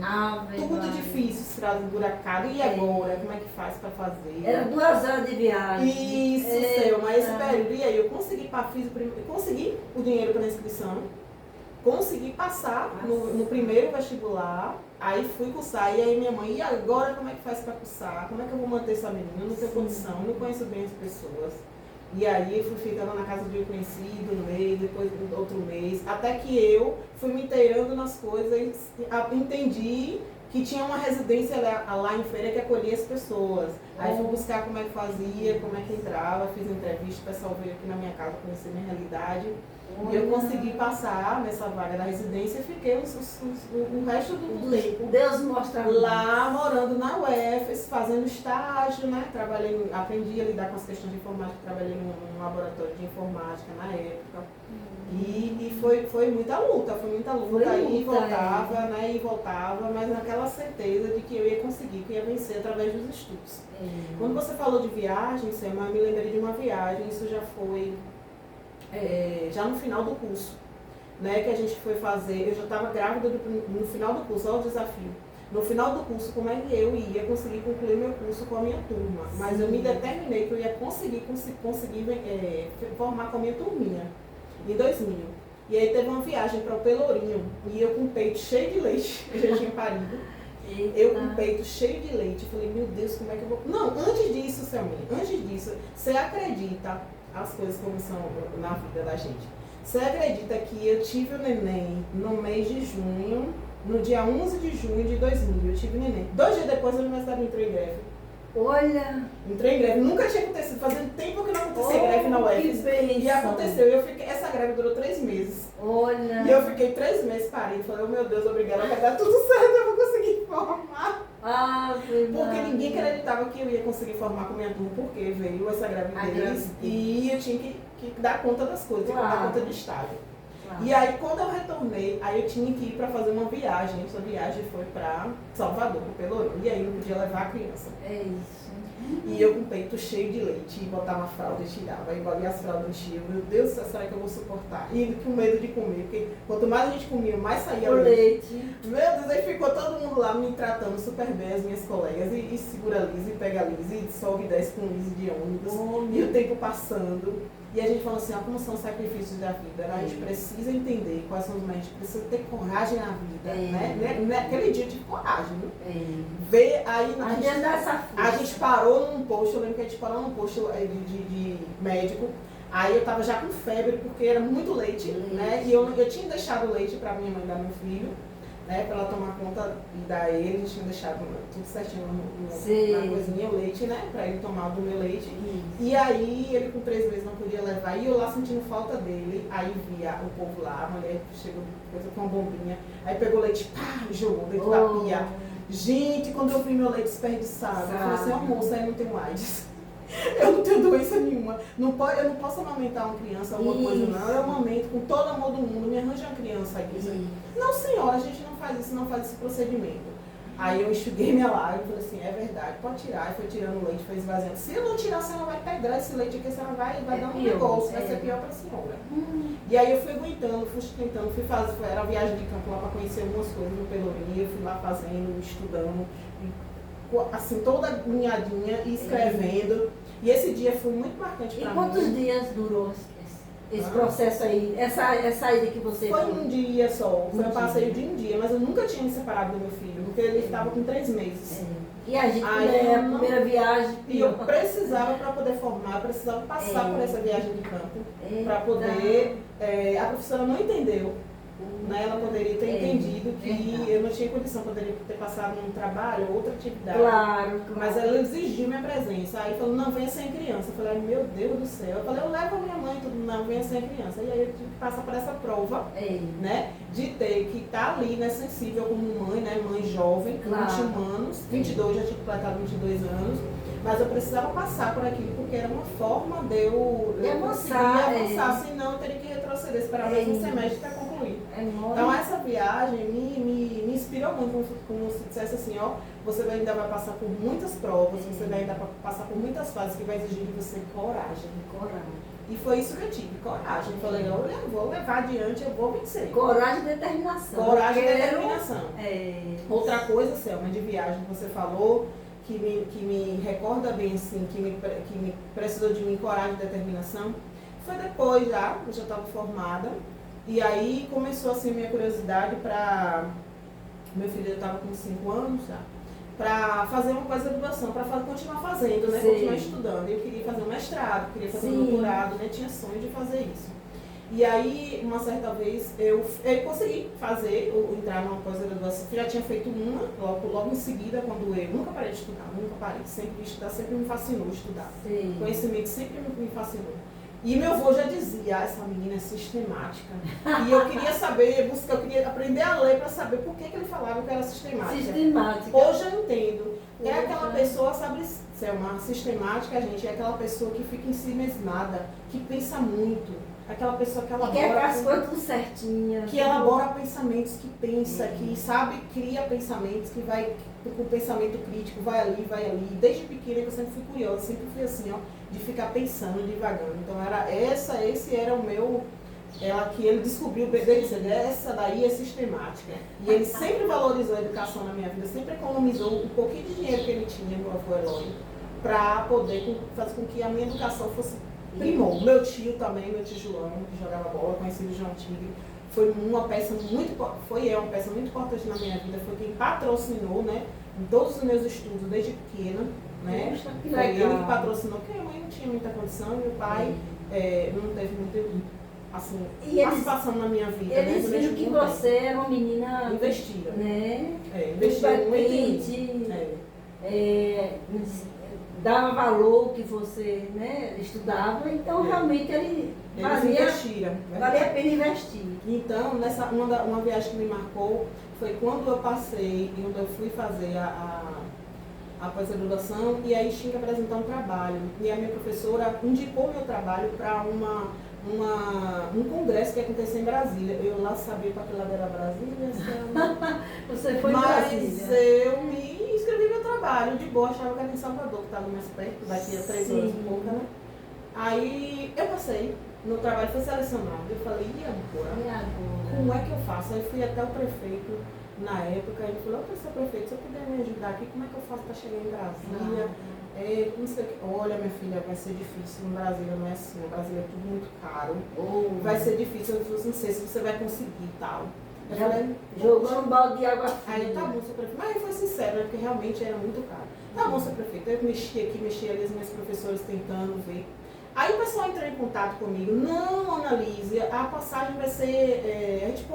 tudo difícil, estrada emburacada, e agora, como é que faz para fazer? Era 2 horas de viagem. Isso, Selma, esse período, e aí eu consegui o dinheiro para a inscrição, consegui passar no primeiro vestibular, aí fui cursar, e aí minha mãe, e agora como é que faz para cursar? Como é que eu vou manter essa menina? Eu não tenho condição, não conheço bem as pessoas. E aí eu fui ficando na casa de um conhecido um mês, depois outro mês, até que eu fui me inteirando nas coisas e entendi que tinha uma residência lá em Feira que acolhia as pessoas. Aí fui buscar como é que fazia, como é que entrava, fiz entrevista, o pessoal veio aqui na minha casa conhecer minha realidade. E eu consegui passar nessa vaga da residência e fiquei o resto do tempo. Deus mostra lá, morando na UFES, fazendo estágio, né? Aprendi a lidar com as questões de informática, trabalhei num laboratório de informática na época. E foi muita luta, aí voltava, né? E voltava, mas naquela certeza de que eu ia conseguir, que eu ia vencer através dos estudos. Quando você falou de viagem, Selma, eu me lembrei de uma viagem, isso já foi já no final do curso, né, que a gente foi fazer. Eu já estava grávida no final do curso, olha o desafio. No final do curso, como é que eu ia conseguir concluir meu curso com a minha turma? Mas eu me determinei que eu ia conseguir formar com a minha turminha, em 2000. E aí teve uma viagem para o Pelourinho, e eu com o peito cheio de leite, eu já tinha parido. Eu com o peito cheio de leite, eu falei, meu Deus, como é que eu vou... Não, antes disso, Selminha, você acredita as coisas como são na vida da gente. Você acredita que eu tive o neném no mês de junho, no dia 11 de junho de 2000, eu tive o neném. 2 dias depois a universidade entrou em greve. Olha! Entrei em greve, nunca tinha acontecido, fazendo tempo que não acontecia greve na UFES. E aconteceu, essa greve durou 3 meses. Olha! E eu fiquei 3 meses parei, falei, oh meu Deus, obrigada, vai dar tudo certo, eu vou conseguir formar. Porque ninguém acreditava que eu ia conseguir formar com minha turma, porque veio essa gravidez e eu tinha que dar conta das coisas, tinha que dar conta do estágio. E aí quando eu retornei, aí eu tinha que ir para fazer uma viagem. Essa viagem foi para Salvador, para Pelourinho, e aí não podia levar a criança. É isso. E eu com o peito cheio de leite, e botava a fralda e tirava, e engolia as fraldas, enchia. Meu Deus do céu, será que eu vou suportar? E com medo de comer, porque quanto mais a gente comia, mais saía o leite. Meu Deus, aí ficou todo mundo lá me tratando super bem, as minhas colegas, e segura a Liz, e pega a Liz, e sobe e desce com Liz de ônibus, e o tempo passando. E a gente falou assim, como são os sacrifícios da vida, a gente precisa entender quais são os momentos, a gente precisa ter coragem na vida, né? Naquele dia eu tive coragem, né? Ver aí... A gente parou num posto, eu lembro que a gente parou num posto de médico, aí eu tava já com febre, porque era muito leite, né? E eu tinha deixado leite pra minha mãe dar meu filho, né, para ela tomar conta e dar ele, a gente tinha deixado tudo certinho na coisinha, o leite, né, para ele tomar do meu leite. E aí ele com 3 meses não podia levar, e eu lá sentindo falta dele, aí via o povo lá, a mulher chegou com uma bombinha, aí pegou o leite, pá, jogou dentro da pia. Gente, quando eu vi meu leite desperdiçado, eu falei assim, moça, aí não tenho AIDS. Eu não tenho doença nenhuma. Eu não posso amamentar uma criança, alguma coisa, não. Eu amamento com todo amor do mundo. Me arranja uma criança aqui. Não, senhora, a gente não faz isso, não faz esse procedimento. Aí eu enxuguei minha lágrima e falei assim, é verdade, pode tirar. E foi tirando o leite, foi esvaziando. Se eu não tirar, a senhora vai pegar esse leite aqui, a senhora vai dar um negócio, vai ser pior para a senhora. E aí eu fui aguentando, fui tentando, fui fazer, era viagem de campo lá para conhecer algumas coisas no Pelourinho, eu fui lá fazendo, estudando, assim, toda alinhadinha e escrevendo. E esse dia foi muito marcante para mim. E quantos dias durou esse processo aí, essa ida que você foi? Foi um dia só, foi um passeio de um dia, mas eu nunca tinha me separado do meu filho, porque ele estava com 3 meses. E a gente, a primeira viagem... E eu precisava, para poder formar, eu precisava passar por essa viagem de campo, para poder... a professora não entendeu. Né, ela poderia ter entendido que eu não tinha condição, poderia ter passado num trabalho, outra atividade. Claro. Mas ela exigiu minha presença. Aí falou, não, venha sem criança. Eu falei, meu Deus do céu. Eu falei, eu levo a minha mãe e tudo, não, venha sem criança. E aí eu tive que passar por essa prova, né, de ter que estar ali, né, sensível como mãe, né, mãe jovem, com 21 anos, 22, já tinha completado 22 anos. Mas eu precisava passar por aquilo, porque era uma forma de eu avançar, senão eu teria que retroceder, esperar mais um semestre para concluir. Então essa viagem me inspirou muito, como se dissesse assim, ó, você ainda vai passar por muitas provas, você vai ainda passar por muitas fases que vai exigir de você coragem. E foi isso que eu tive, coragem. Eu falei, eu vou levar adiante, eu vou vencer. Coragem e determinação. Coragem e determinação. Outra coisa, Selma, de viagem que você falou, que me recorda bem, assim, que me precisou de mim, coragem e determinação, foi depois já, eu já estava formada, e aí começou assim minha curiosidade para, meu filho estava com 5 anos já, para fazer uma pós-graduação, para continuar fazendo, né, continuar estudando. Eu queria fazer um mestrado, queria fazer um doutorado, né, tinha sonho de fazer isso. E aí, uma certa vez, eu consegui entrar numa pós-graduação, que já tinha feito uma, logo em seguida, quando eu nunca parei de estudar, nunca parei, sempre estudar, sempre me fascinou estudar. Conhecimento sempre me fascinou. E meu avô já dizia, essa menina é sistemática. E eu queria saber, eu queria aprender a ler para saber por que ele falava que era sistemática. Hoje eu entendo. É aquela pessoa, sabe, Selma, sistemática, gente, é aquela pessoa que fica em si mesmada, que pensa muito. Aquela pessoa que elabora... Que quer as coisas tudo certinho. Que elabora pensamentos, que pensa, que sabe, cria pensamentos, que vai com pensamento crítico, vai ali. Desde pequena eu sempre fui curiosa, sempre fui assim, ó, de ficar pensando, divagando. Então esse era o meu... Ela que ele descobriu, ele disse, essa daí é sistemática. E ele sempre valorizou a educação na minha vida, sempre economizou um pouquinho de dinheiro que ele tinha, meu avô Eloy, para poder fazer com que a minha educação fosse primor. Meu tio também, meu tio João, que jogava bola, conhecido João Tigre, foi uma peça muito importante na minha vida, foi quem patrocinou, né, em todos os meus estudos desde pequena, né, foi ele que patrocinou, porque a mãe não tinha muita condição e o pai não teve muito assim, E participação na minha vida. Eles né? viram que você era uma menina investida. Né? Investia muito em mim. Dava valor ao que você, né, estudava, então realmente ele valia a pena investir. Então, uma viagem que me marcou foi quando eu passei, quando eu fui fazer a pós-graduação, e aí tinha que apresentar um trabalho. E a minha professora indicou meu trabalho para um congresso que ia acontecer em Brasília. Eu lá sabia para que lado era Brasília. Você foi em Mas Brasília. eu me inscrevi meu trabalho, de boa, achava que era em Salvador, que estava mais perto, daqui a 3 horas e pouca, né? Aí eu passei, meu trabalho foi selecionado. Eu falei, e agora? Como é que eu faço? Aí fui até o prefeito na época, ele falou, seu prefeito, se eu puder me ajudar aqui, como é que eu faço para chegar em Brasília? Não sei o que. Olha, minha filha, vai ser difícil. No Brasília não é assim. No Brasília é tudo muito caro. Vai ser difícil. Eu não sei se você vai conseguir e tal. Eu falei, jogou um balde de água fria. Aí tá bom, seu prefeito. Mas ele foi sincero, né? Porque realmente era muito caro. Tá bom, seu prefeito. Eu mexi aqui, mexi ali, as minhas professoras tentando ver. Aí o pessoal entrou em contato comigo. Não, Analise, a passagem vai ser. A gente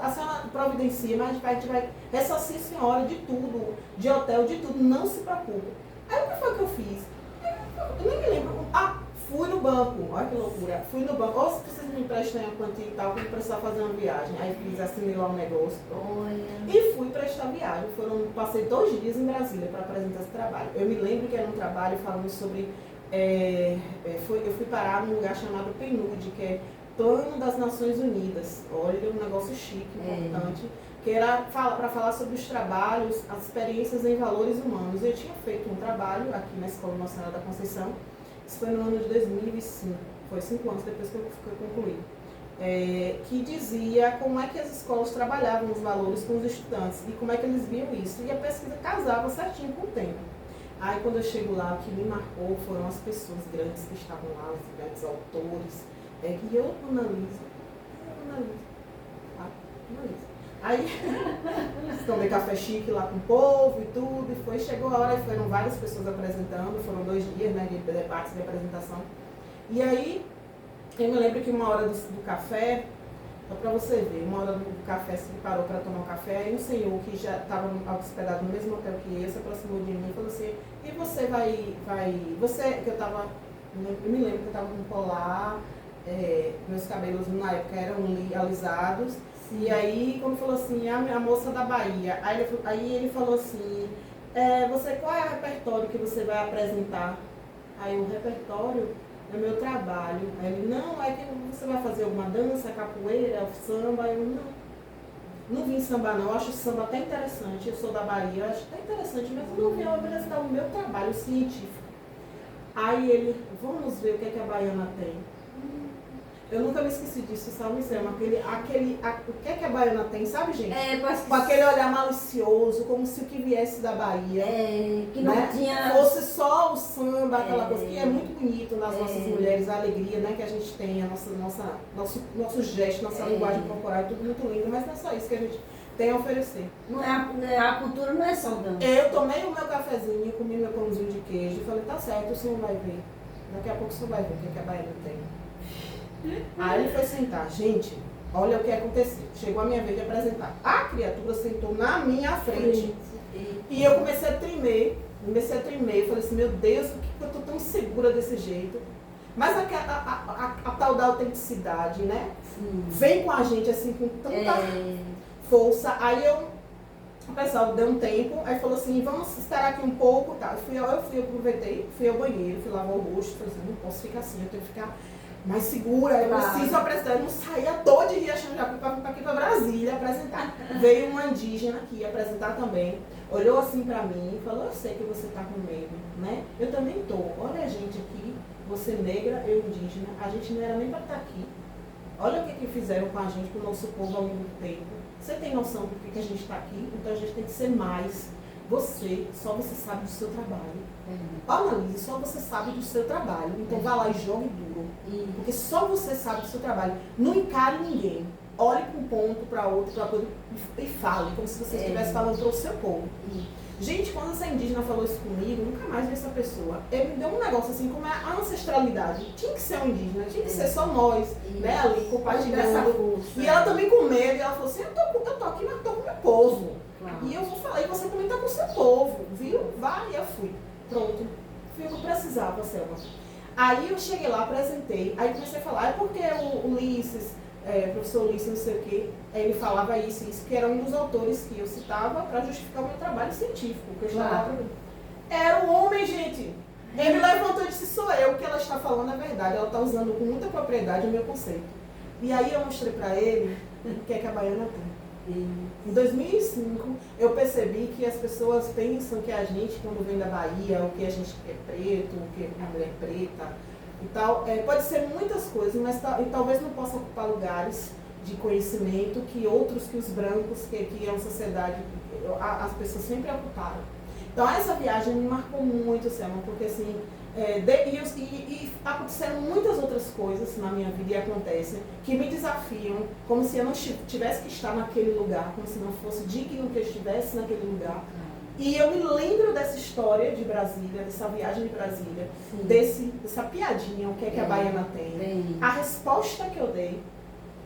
a senhora providencia, mas a gente vai ressarcir a senhora de tudo, de hotel, de tudo. Não se preocupe. Aí o que foi que eu fiz? Eu nem me lembro. Fui no banco. Olha que loucura. Fui no banco. Ou se vocês me emprestam a quantia e tal, que eu precisava fazer uma viagem. Aí fiz, assinei lá um negócio. E fui prestar viagem. Passei 2 dias em Brasília para apresentar esse trabalho. Eu me lembro que era um trabalho falando sobre. Eu fui parar num lugar chamado PNUD, que é Plano das Nações Unidas. Olha, um negócio chique, importante. Que era para falar sobre os trabalhos, as experiências em valores humanos. Eu tinha feito um trabalho aqui na Escola Nossa Senhora da Conceição, isso foi no ano de 2005, foi 5 anos depois que eu concluí, que dizia como é que as escolas trabalhavam os valores com os estudantes e como é que eles viam isso. E a pesquisa casava certinho com o tema. Aí quando eu chego lá, o que me marcou foram as pessoas grandes que estavam lá, os grandes autores, que eu analiso. Aí, tomei café chique lá com o povo e tudo, e chegou a hora e foram várias pessoas apresentando, foram 2 dias, né, de debates de apresentação. E aí, eu me lembro que uma hora do café, só para você ver, uma hora do café se parou para tomar um café, aí um senhor que já estava hospedado no mesmo hotel que eu, se aproximou de mim e falou assim, e você que eu me lembro que eu estava com colar, meus cabelos na época eram alisados. E aí, como falou assim, a moça da Bahia, aí ele falou assim, qual é o repertório que você vai apresentar? Aí o repertório é meu trabalho. Aí ele, não, é que você vai fazer alguma dança, capoeira, samba? Eu, não vim sambar não, eu acho samba até interessante, eu sou da Bahia, eu acho até interessante, mas eu não vim apresentar o meu trabalho científico. Aí ele, vamos ver o que é que a baiana tem. Eu nunca me esqueci disso, sabe, Selma? O que é que a baiana tem, sabe, gente? Com aquele olhar malicioso, como se o que viesse da Bahia, que não tinha... fosse só o samba, aquela coisa que é muito bonito nas nossas mulheres, a alegria, né, que a gente tem, nosso gesto, nossa linguagem corporal, tudo muito lindo, mas não é só isso que a gente tem a oferecer. A cultura não é só dança. Eu tomei o meu cafezinho, comi meu pãozinho de queijo e falei, tá certo, o senhor vai ver. Daqui a pouco o senhor vai ver o que a baiana tem. Aí ele foi sentar. Gente, olha o que aconteceu. Chegou a minha vez de apresentar. A criatura sentou na minha frente. E eu comecei a tremer. Eu falei assim, meu Deus, por que eu tô tão insegura desse jeito? Mas a tal da autenticidade, né? Sim. Vem com a gente assim, com tanta força. Aí o pessoal deu um tempo, aí falou assim, vamos esperar aqui um pouco. Tá. Eu aproveitei, fui ao banheiro, fui lavar o rosto. Falei assim, não posso ficar assim, eu tenho que ficar mais segura, eu preciso apresentar. Eu não saía toda de Riachão já para aqui para Brasília apresentar. Veio uma indígena aqui apresentar também, olhou assim para mim e falou, eu sei que você está com medo, né? Eu também tô. Olha a gente aqui, você negra, eu indígena, a gente não era nem para estar aqui. Olha o que fizeram com a gente, com o nosso povo ao longo do tempo. Você tem noção do que a gente está aqui? Então a gente tem que ser mais. Só você sabe do seu trabalho. Analise, só você sabe do seu trabalho. Então vá lá e jogue duro. Porque só você sabe do seu trabalho. Não encare ninguém. Olhe para um ponto, para outro, e fale, como se você estivesse falando para o seu povo. Gente, quando essa indígena falou isso comigo, nunca mais vi essa pessoa. Ele me deu um negócio assim, como a ancestralidade. Tinha que ser um indígena, tinha que ser só nós, né, ali, compartilhando. E ela também com medo, e ela falou assim, eu tô aqui, mas tô com o meu povo. Claro. E eu vou falar, e você também tá com o seu povo, viu? Vai, e eu fui. Pronto. Fui o que eu precisava, Selma. Aí eu cheguei lá, apresentei, aí comecei a falar, é porque o Ulisses, professor Ulisses, não sei o quê, ele falava isso, que era um dos autores que eu citava para justificar o meu trabalho científico, que eu estava lá pra... Era um homem, gente. Ele levantou e disse, sou eu, o que ela está falando é verdade, ela está usando com muita propriedade o meu conceito. E aí eu mostrei para ele o que é que a baiana tem. Em 2005, eu percebi que as pessoas pensam que a gente, quando vem da Bahia, o que a gente é preto, o que é mulher preta e tal, pode ser muitas coisas, mas talvez não possa ocupar lugares de conhecimento que outros, que os brancos, que é uma sociedade, as pessoas sempre ocuparam. Então essa viagem me marcou muito, Selma, porque assim, e aconteceram muitas outras coisas na minha vida e acontecem que me desafiam, como se eu não tivesse que estar naquele lugar, como se não fosse digno que eu estivesse naquele lugar. E eu me lembro dessa história de Brasília, dessa viagem de Brasília, dessa piadinha, o que é que a baiana tem, a resposta que eu dei,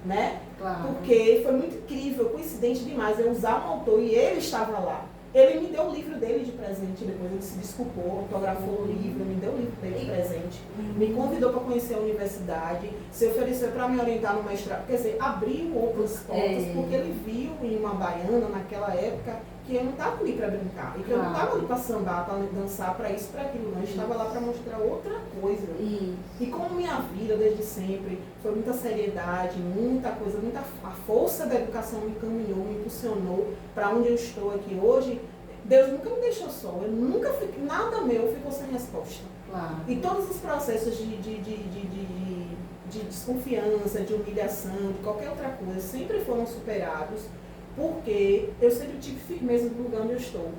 né? Claro. Porque foi muito incrível, coincidente demais, eu usar um autor e ele estava lá. Ele me deu o livro dele de presente, depois ele se desculpou, autografou o livro, me deu o livro dele de presente, me convidou para conhecer a universidade, se ofereceu para me orientar no mestrado, quer dizer, abriu outras portas, porque ele viu em uma baiana, naquela época, que eu não estava ali para brincar, e que eu não estava ali para sambar, para dançar, para isso, para aquilo, não. Eu estava lá para mostrar outra coisa. E como minha vida, desde sempre, foi muita seriedade, muita coisa, a força da educação me caminhou, me impulsionou para onde eu estou aqui hoje, Deus nunca me deixou só, eu nunca fiquei, nada meu ficou sem resposta. Claro. E todos os processos de desconfiança, de humilhação, de qualquer outra coisa, sempre foram superados, porque eu sempre tive firmeza no lugar onde eu estou.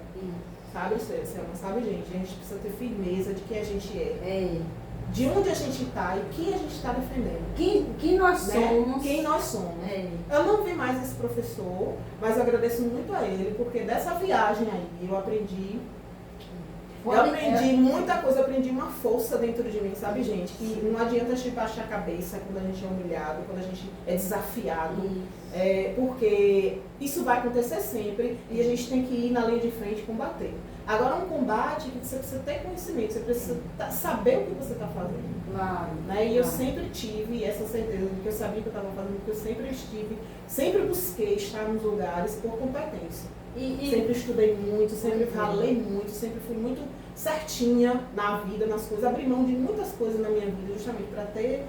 Sabe, Selma? Sabe, gente? A gente precisa ter firmeza de quem a gente é. De onde a gente está e quem a gente está defendendo. Quem nós somos. Né? Quem nós somos. Eu não vi mais esse professor, mas eu agradeço muito a ele, porque dessa viagem aí eu aprendi. Eu aprendi muita coisa, eu aprendi uma força dentro de mim, sabe, gente? Que não adianta a gente baixar a cabeça quando a gente é humilhado, quando a gente é desafiado, porque isso vai acontecer sempre e a gente tem que ir na linha de frente e combater. Agora, um combate que você precisa ter conhecimento, você precisa saber o que você está fazendo. Claro. Né? E eu sempre tive essa certeza de que eu sabia o que eu estava fazendo, porque eu sempre busquei estar nos lugares por competência. Sempre estudei muito, sempre ralei muito, sempre fui muito certinha na vida, nas coisas, abri mão de muitas coisas na minha vida justamente para ter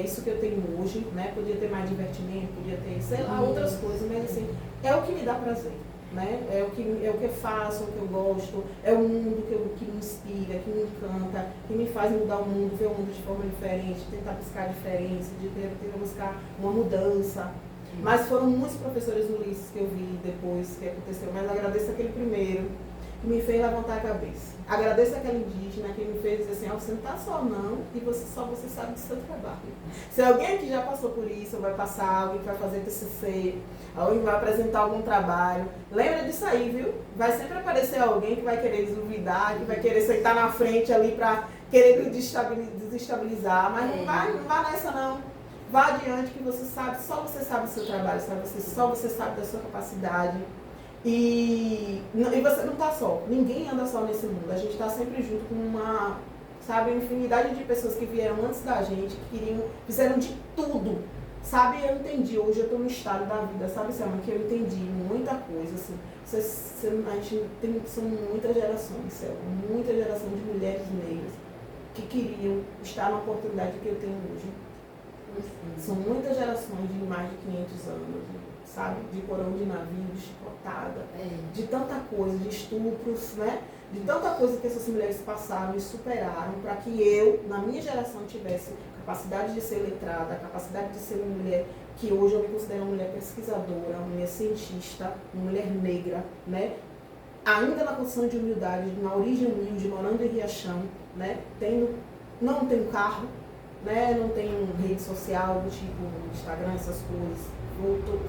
isso que eu tenho hoje, né? Podia ter mais divertimento, podia ter, sei lá, outras coisas, mas assim, é o que me dá prazer, né? É o que eu faço, é o que eu gosto, é o mundo que me inspira, que me encanta, que me faz mudar o mundo, ver o mundo de forma diferente, tentar buscar diferença, de tentar buscar uma mudança. Mas foram muitos professores Ulisses que eu vi depois que aconteceu, mas agradeço aquele primeiro que me fez levantar a cabeça. Agradeço aquele indígena que me fez dizer assim, você não está só não, e você sabe do seu trabalho. Se alguém aqui já passou por isso, ou vai passar, alguém que vai fazer TCC, alguém que vai apresentar algum trabalho, lembra disso aí, viu? Vai sempre aparecer alguém que vai querer desduvidar, que vai querer sentar na frente ali para querer desestabilizar, mas não vá nessa não. Vá adiante que você sabe, só você sabe do seu trabalho, só você sabe da sua capacidade. E você não está só, ninguém anda só nesse mundo. A gente está sempre junto com uma infinidade de pessoas que vieram antes da gente, que fizeram de tudo. Sabe, eu entendi, hoje eu estou no estado da vida, sabe, Selma, que eu entendi muita coisa, assim. A gente são muitas gerações, Selma, muita geração de mulheres negras que queriam estar na oportunidade que eu tenho hoje. São muitas gerações de mais de 500 anos, sabe? De porão de navio, de chicotada, de tanta coisa, de estupros, né? De tanta coisa que essas mulheres passaram e superaram para que eu, na minha geração, tivesse capacidade de ser letrada, capacidade de ser uma mulher que hoje eu me considero uma mulher pesquisadora, uma mulher cientista, uma mulher negra, né? Ainda na condição de humildade, na origem humilde, morando em Riachão, né? Não tenho carro, né? Não tenho rede social do tipo Instagram, essas coisas.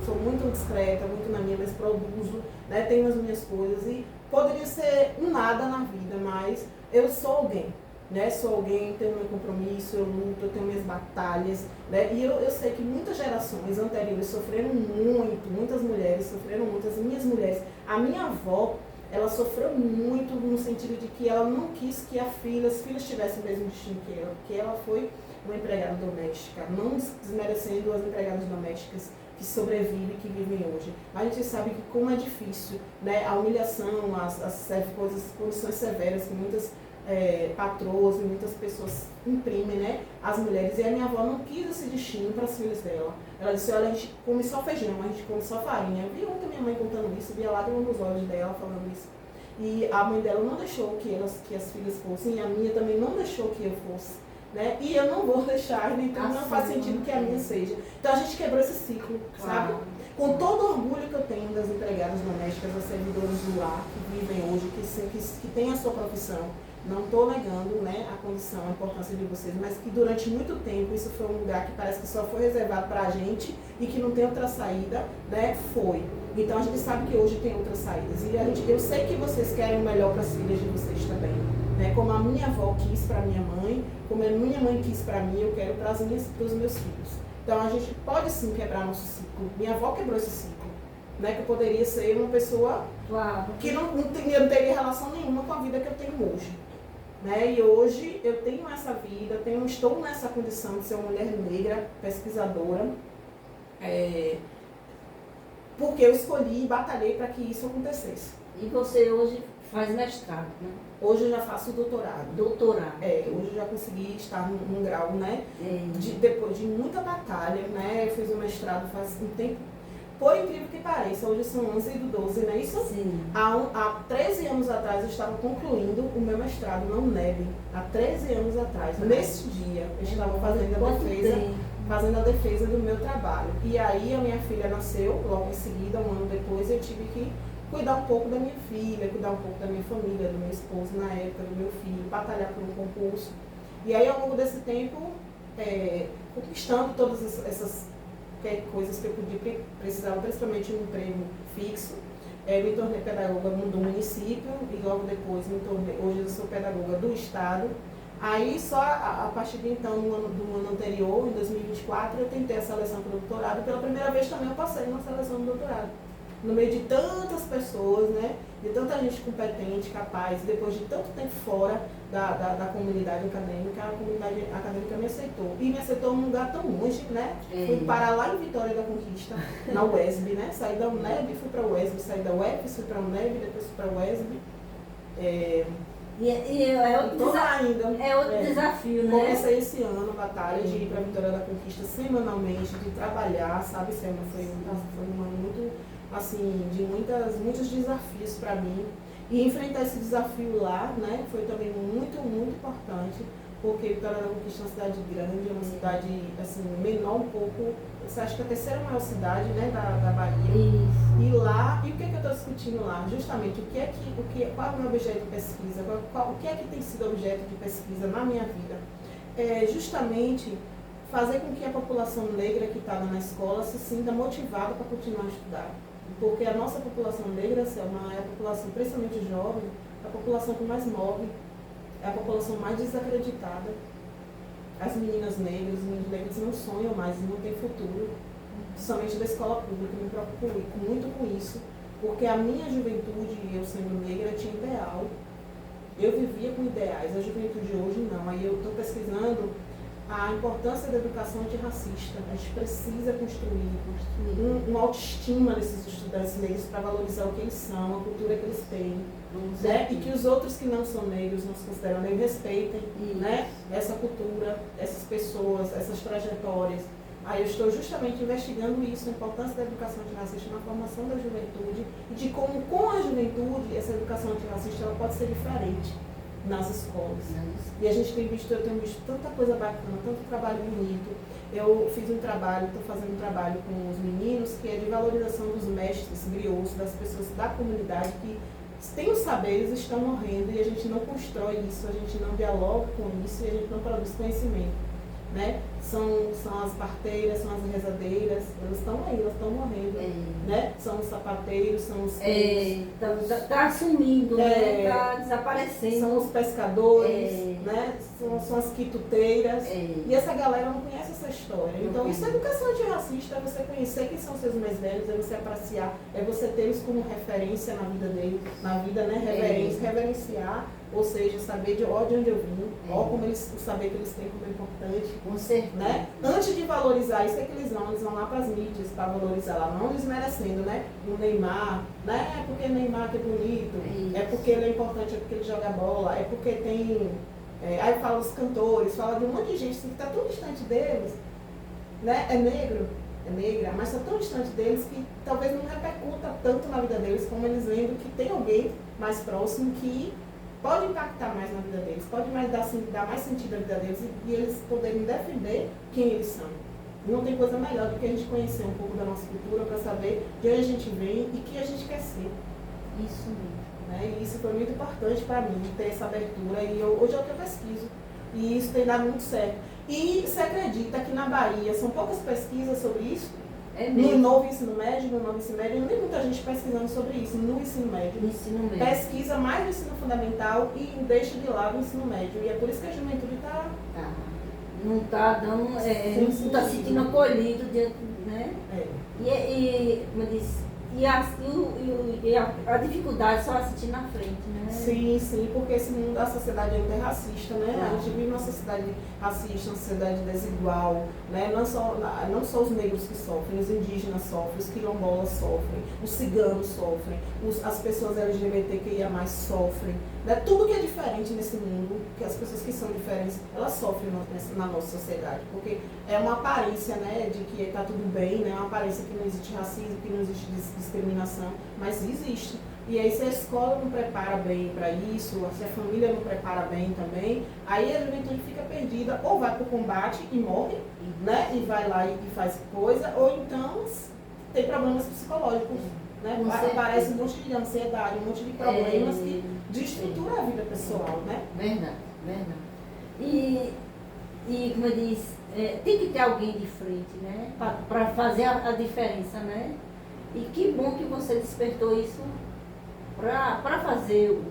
Sou muito discreta, muito na minha, mas produzo, né? Tenho as minhas coisas. E poderia ser um nada na vida, mas eu sou alguém. Né? Sou alguém, tenho meu compromisso, eu luto, eu tenho minhas batalhas, né? E eu sei que muitas gerações anteriores sofreram muito, muitas mulheres sofreram muito, as minhas mulheres. A minha avó, ela sofreu muito no sentido de que ela não quis que as filhas tivessem o mesmo destino que ela, porque ela foi uma empregada doméstica, não desmerecendo as empregadas domésticas que sobrevivem e que vivem hoje. Mas a gente sabe que como é difícil, né? A humilhação, as condições severas que muitas patroas e muitas pessoas imprimem, né, as mulheres. E a minha avó não quis esse destino para as filhas dela. Ela disse, olha, a gente come só feijão, a gente come só farinha. Eu vi ontem minha mãe contando isso, vi a lágrima nos olhos dela falando isso. E a mãe dela não deixou que as filhas fossem, e a minha também não deixou que eu fosse. Né? E eu não vou deixar, então não faz sentido que a minha seja. Então a gente quebrou esse ciclo, sabe? Com todo o orgulho que eu tenho das empregadas domésticas, das servidoras do lar, que vivem hoje, que têm a sua profissão. Não estou negando, né, a condição, a importância de vocês, mas que durante muito tempo isso foi um lugar que parece que só foi reservado para a gente e que não tem outra saída, né, foi. Então a gente sabe que hoje tem outras saídas. E eu sei que vocês querem o melhor para as filhas de vocês também. Né? Como a minha avó quis para minha mãe, como a minha mãe quis para mim, eu quero para os meus filhos. Então a gente pode sim quebrar nosso ciclo. Minha avó quebrou esse ciclo. Né? Que eu poderia ser uma pessoa que não teria relação nenhuma com a vida que eu tenho hoje. Né? E hoje eu tenho essa vida, estou nessa condição de ser uma mulher negra, pesquisadora, porque eu escolhi e batalhei para que isso acontecesse. E você hoje faz mestrado, né? Hoje eu já faço doutorado. Doutorado. Hoje eu já consegui estar num grau, né? Depois de muita batalha, né? Eu fiz o mestrado faz um tempo. Por incrível que pareça, hoje são 11 do 12, não é isso? Sim. Há 13 anos atrás eu estava concluindo o meu mestrado na UNEB. Há 13 anos atrás, nesse dia, eu estava fazendo a defesa do meu trabalho. E aí a minha filha nasceu, logo em seguida, um ano depois, eu tive que cuidar um pouco da minha filha, cuidar um pouco da minha família, do meu esposo na época, do meu filho, batalhar por um concurso. E aí ao longo desse tempo, conquistando todas essas coisas que eu podia precisava, principalmente um emprego fixo. Me tornei pedagoga do município e logo depois hoje eu sou pedagoga do estado. Aí só a partir de então, do ano anterior, em 2024, eu tentei a seleção para o doutorado. Pela primeira vez também eu passei na seleção do doutorado. No meio de tantas pessoas, né, de tanta gente competente, capaz, depois de tanto tempo fora da comunidade acadêmica, a comunidade acadêmica me aceitou. E me aceitou num lugar tão longe, né? Fui parar lá em Vitória da Conquista, na UESB, né? Saí da UNEB, fui para a UESB, saí da UEPS, fui para a UNEB, depois fui para a UESB. É outro desafio, né? Comecei esse ano a batalha de ir para a Vitória da Conquista semanalmente, de trabalhar, sabe, Selma? Foi um ano muito, assim, de muitos desafios para mim. E enfrentar esse desafio lá, né, foi também muito, muito importante, porque Vitória da Conquista é uma cidade grande, é uma cidade, assim, menor um pouco, você acha que é a terceira maior cidade, né, da Bahia. Isso. E lá, e o que eu estou discutindo lá? Justamente, qual é o meu objeto de pesquisa, o que é que tem sido objeto de pesquisa na minha vida? É justamente fazer com que a população negra que está na escola se sinta motivada para continuar a estudar. Porque a nossa população negra, Selma, é a população, principalmente jovem, é a população que mais morre, é a população mais desacreditada. As meninas negras, os meninos negros não sonham mais, não têm futuro, somente da escola pública. Me preocupo muito com isso, porque a minha juventude, eu sendo negra, tinha ideal. Eu vivia com ideais, a juventude hoje não. Aí eu estou pesquisando a importância da educação antirracista. A gente precisa construir uma autoestima desses estudantes negros para valorizar o que eles são, a cultura que eles têm. Né? E que os outros que não são negros, não se consideram negros, respeitem, né? Essa cultura, essas pessoas, essas trajetórias. Aí eu estou justamente investigando isso, a importância da educação antirracista na formação da juventude e de como, com a juventude, essa educação antirracista ela pode ser diferente nas escolas. E a gente eu tenho visto tanta coisa bacana, tanto trabalho bonito. Eu fiz um trabalho, estou fazendo um trabalho com os meninos, que é de valorização dos mestres griots, das pessoas da comunidade que têm os saberes e estão morrendo, e a gente não constrói isso, a gente não dialoga com isso, e a gente não produz conhecimento. né? São as parteiras, são as rezadeiras, elas estão aí, elas estão morrendo, né? São os sapateiros, são os tá sumindo, né? Tá desaparecendo. São os pescadores, né? São as quituteiras. E essa galera não conhece essa história. Então isso é educação antirracista, é você conhecer quem são seus mais velhos, é você apreciar, é você tê-los como referência na vida deles, na vida, né? Reverenciar. Ou seja, saber de onde eu vim, como eles, o saber que eles têm como é importante. Com certeza. Né? Antes de valorizar, isso é que eles vão lá para as mídias para valorizar lá, não desmerecendo, né? O Neymar, né? É porque Neymar que é bonito, é porque ele é importante, é porque ele joga bola, é porque tem. Aí fala os cantores, fala de um monte de gente assim, que está tão distante deles, né? É negro, é negra, mas está tão distante deles que talvez não repercuta tanto na vida deles como eles vendo que tem alguém mais próximo que pode impactar mais na vida deles, pode dar mais sentido à vida deles e eles poderem defender quem eles são. Não tem coisa melhor do que a gente conhecer um pouco da nossa cultura para saber de onde a gente vem e que a gente quer ser. Isso mesmo. Né? E isso foi muito importante para mim, ter essa abertura. E hoje é o que eu pesquiso. E isso tem dado muito certo. E você acredita que na Bahia são poucas pesquisas sobre isso? No novo ensino médio, não tem muita gente pesquisando sobre isso no ensino médio. Pesquisa mais no ensino fundamental e deixa de lado o ensino médio. E é por isso que a juventude está... Não está dando, não está se sentindo acolhido, né? A dificuldade só assistir na frente, né? Sim, porque esse mundo, a sociedade ainda é racista, né? A gente vive numa sociedade racista, uma sociedade desigual, né? Não só os negros que sofrem, os indígenas sofrem, os quilombolas sofrem, os ciganos sofrem, as pessoas LGBTQIA+, sofrem, né? Tudo que é diferente nesse mundo, que as pessoas que são diferentes, elas sofrem na nossa sociedade, porque é uma aparência, né, de que está tudo bem, né? Uma aparência que não existe racismo, que não existe discriminação, mas existe. E aí se a escola não prepara bem para isso, se a família não prepara bem também, aí a juventude fica perdida, ou vai para o combate e morre, né? E vai lá e faz coisa, ou então tem problemas psicológicos, né? Aparece um monte de ansiedade, um monte de problemas que destruturam a vida pessoal, né? Verdade. E como eu disse, tem que ter alguém de frente, né? Para fazer a diferença, né? E que bom que você despertou isso para fazer,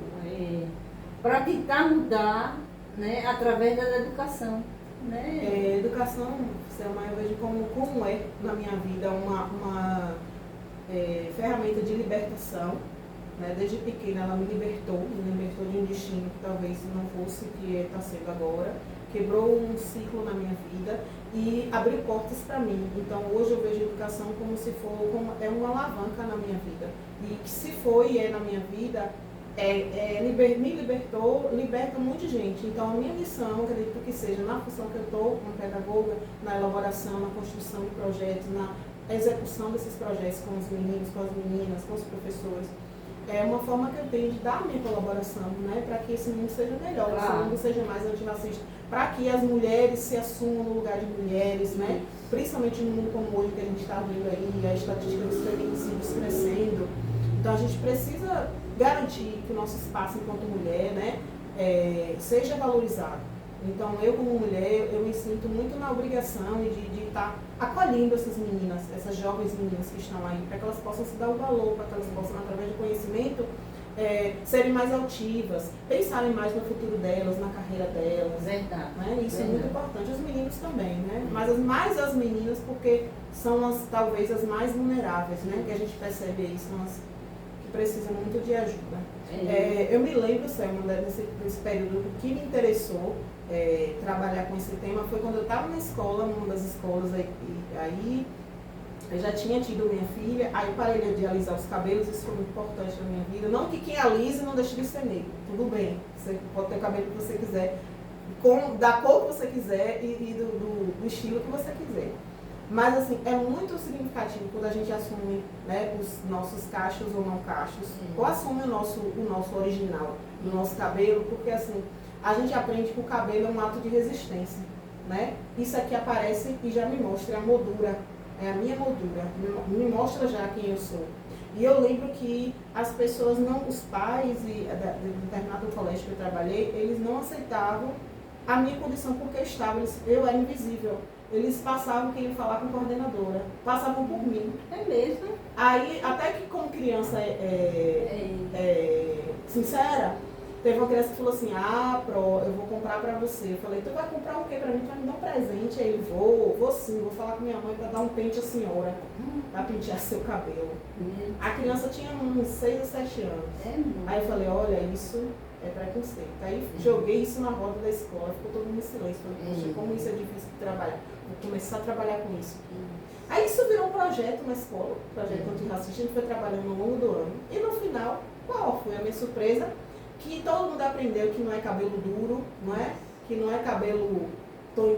para tentar mudar, né? Através da educação, né? Educação, Selma, eu vejo como é na minha vida uma ferramenta de libertação. Né? Desde pequena ela me libertou de um destino que talvez não fosse o que está sendo agora. Quebrou um ciclo na minha vida e abriu portas para mim. Então hoje eu vejo a educação como é uma alavanca na minha vida. E que se foi e é na minha vida, me libertou, liberta um monte de gente. Então a minha missão, acredito que seja na função que eu estou, como pedagoga, na elaboração, na construção de projetos, na execução desses projetos com os meninos, com as meninas, com os professores. É uma forma que eu tenho de dar a minha colaboração, né, para que esse mundo seja melhor, esse mundo seja mais antirracista, para que as mulheres se assumam no lugar de mulheres, né, principalmente no mundo como hoje que a gente está vendo aí, a estatística dos feminicídios crescendo. Então a gente precisa garantir que o nosso espaço enquanto mulher, né, seja valorizado. Então eu como mulher, eu me sinto muito na obrigação de estar acolhendo essas meninas, essas jovens meninas que estão aí, para que elas possam se dar o valor, para que elas possam, através do conhecimento, serem mais altivas, pensarem mais no futuro delas, na carreira delas. Verdade. Né? Isso é muito importante. Os meninos também, né? Mas mais as meninas, porque são talvez as mais vulneráveis, né? Que a gente percebe aí, são as que precisam muito de ajuda. Eu me lembro, Selma, nesse período, o que me interessou trabalhar com esse tema foi quando eu estava na escola, numa das escolas, aí eu já tinha tido minha filha, aí eu parei de alisar os cabelos, isso foi muito importante na minha vida. Não que quem alise não deixe de ser negro, tudo bem, você pode ter o cabelo que você quiser, da cor que você quiser e do estilo que você quiser. Mas assim, é muito significativo quando a gente assume, né, os nossos cachos ou não cachos, ou assume o nosso original, o nosso cabelo, porque assim, a gente aprende que o cabelo é um ato de resistência, né? Isso aqui aparece e já me mostra a moldura, é a minha moldura, me mostra já quem eu sou. E eu lembro que as pessoas os pais do determinado colégio que eu trabalhei, eles não aceitavam a minha condição porque eu era invisível. Eles passavam, queriam falar com a coordenadora, passavam por mim. É mesmo? Aí, até que como criança sincera, teve uma criança que falou assim, eu vou comprar pra você. Eu falei, tu vai comprar o quê pra mim? Tu vai me dar um presente? Aí ele, vou sim, vou falar com minha mãe pra dar um pente à senhora, pra pentear seu cabelo. A criança tinha uns 6 ou 7 anos. Aí eu falei, olha, isso é preconceito. Aí joguei isso na roda da escola, ficou todo mundo em silêncio. Falei, poxa, como isso é difícil de trabalhar. Vou começar a trabalhar com isso. Aí isso virou um projeto na escola, projeto antirracista, a gente foi trabalhando ao longo do ano. E no final, qual foi a minha surpresa? Que todo mundo aprendeu que não é cabelo duro, não é? Que não é cabelo tom,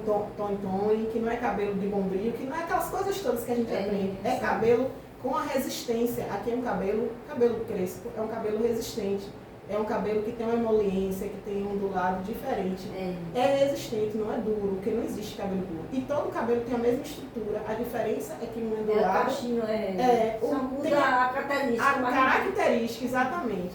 que não é cabelo de bombril, que não é aquelas coisas todas que a gente aprende. É cabelo com a resistência. Aqui é um cabelo crespo, é um cabelo resistente. É um cabelo que tem uma emoliência, que tem um ondulado diferente. É resistente, não é duro, porque não existe cabelo duro. E todo cabelo tem a mesma estrutura. A diferença é que um ondulado... Só muda a característica. A característica, exatamente.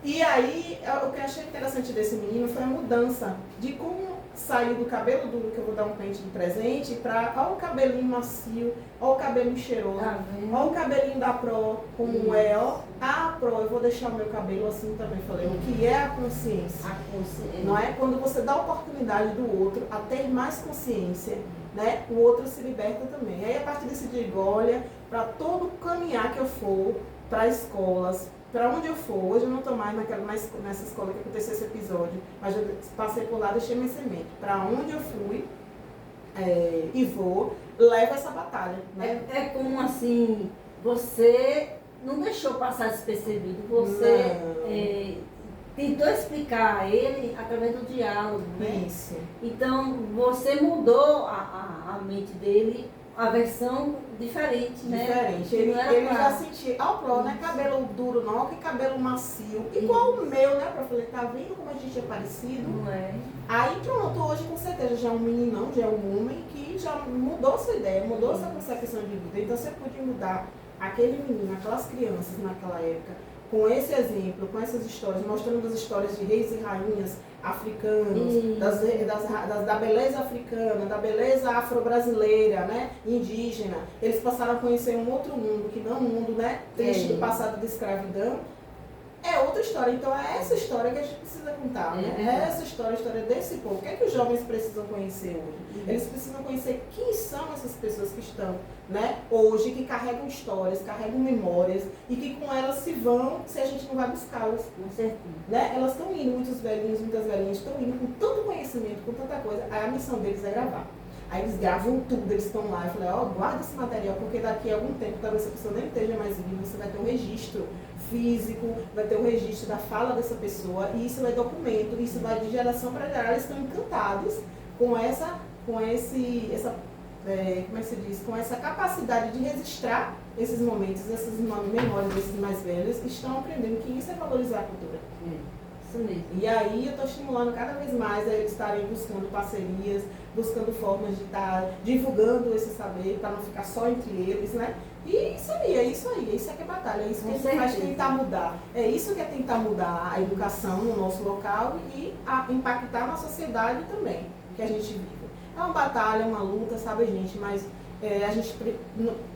E aí, o que eu achei interessante desse menino foi a mudança de como saiu do cabelo duro, que eu vou dar um pente de presente, para ó o cabelinho macio, ó o cabelinho cheiroso, ó o cabelinho da Pro, como é, ó. Pro, eu vou deixar o meu cabelo assim também. Falei, o que é a consciência? Não é? Quando você dá a oportunidade do outro a ter mais consciência, né, o outro se liberta também. Aí, a partir desse dia, olha, para todo caminhar que eu for, para escolas, para onde eu for, hoje eu não estou mais nessa escola que aconteceu esse episódio, mas eu passei por lá, deixei minha semente. Para onde eu fui e vou, levo essa batalha. Né? É como assim, você não deixou passar despercebido, você tentou explicar a ele através do diálogo. Né? Isso. Então, você mudou a mente dele, a versão diferente, né? Diferente. Ele já sentia, Pro, não é cabelo duro não, que cabelo macio. Igual o meu, né? Eu falei, tá vendo como a gente é parecido? Não é? Aí pronto, hoje com certeza já é um meninão, já é um homem que já mudou sua ideia, mudou sua concepção de vida. Então você pode mudar aquele menino, aquelas crianças naquela época, com esse exemplo, com essas histórias, mostrando as histórias de reis e rainhas africanos, da beleza africana, da beleza afro-brasileira, né, indígena. Eles passaram a conhecer um outro mundo, que não um mundo, né, triste do passado de escravidão. É outra história. Então é essa história que a gente precisa contar, né? É essa história, a história desse povo. O que é que os jovens precisam conhecer hoje? Eles precisam conhecer quem são essas pessoas que estão, né, hoje, que carregam histórias, carregam memórias e que com elas se vão se a gente não vai buscá-las. Com certeza. Né? Elas estão indo, muitos velhinhos, muitas velhinhas estão indo com tanto conhecimento, com tanta coisa. Aí a missão deles é gravar. Aí eles gravam tudo, eles estão lá. Eu falei, guarda esse material, porque daqui a algum tempo, talvez essa pessoa nem esteja mais viva, você vai ter um registro físico, vai ter um registro da fala dessa pessoa, e isso é documento, isso vai de geração para geração. Eles estão encantados com com essa capacidade de registrar esses momentos, essas memórias desses mais velhos, que estão aprendendo que isso é valorizar a cultura. Isso mesmo. E aí eu estou estimulando cada vez mais a eles estarem buscando parcerias, buscando formas de estar divulgando esse saber, para não ficar só entre eles, né? E isso aí, isso é que é batalha, é isso que a gente faz tentar mudar. É isso que é tentar mudar a educação no nosso local e impactar na sociedade também, que a gente vive. É uma batalha, é uma luta, sabe, gente? Mas a gente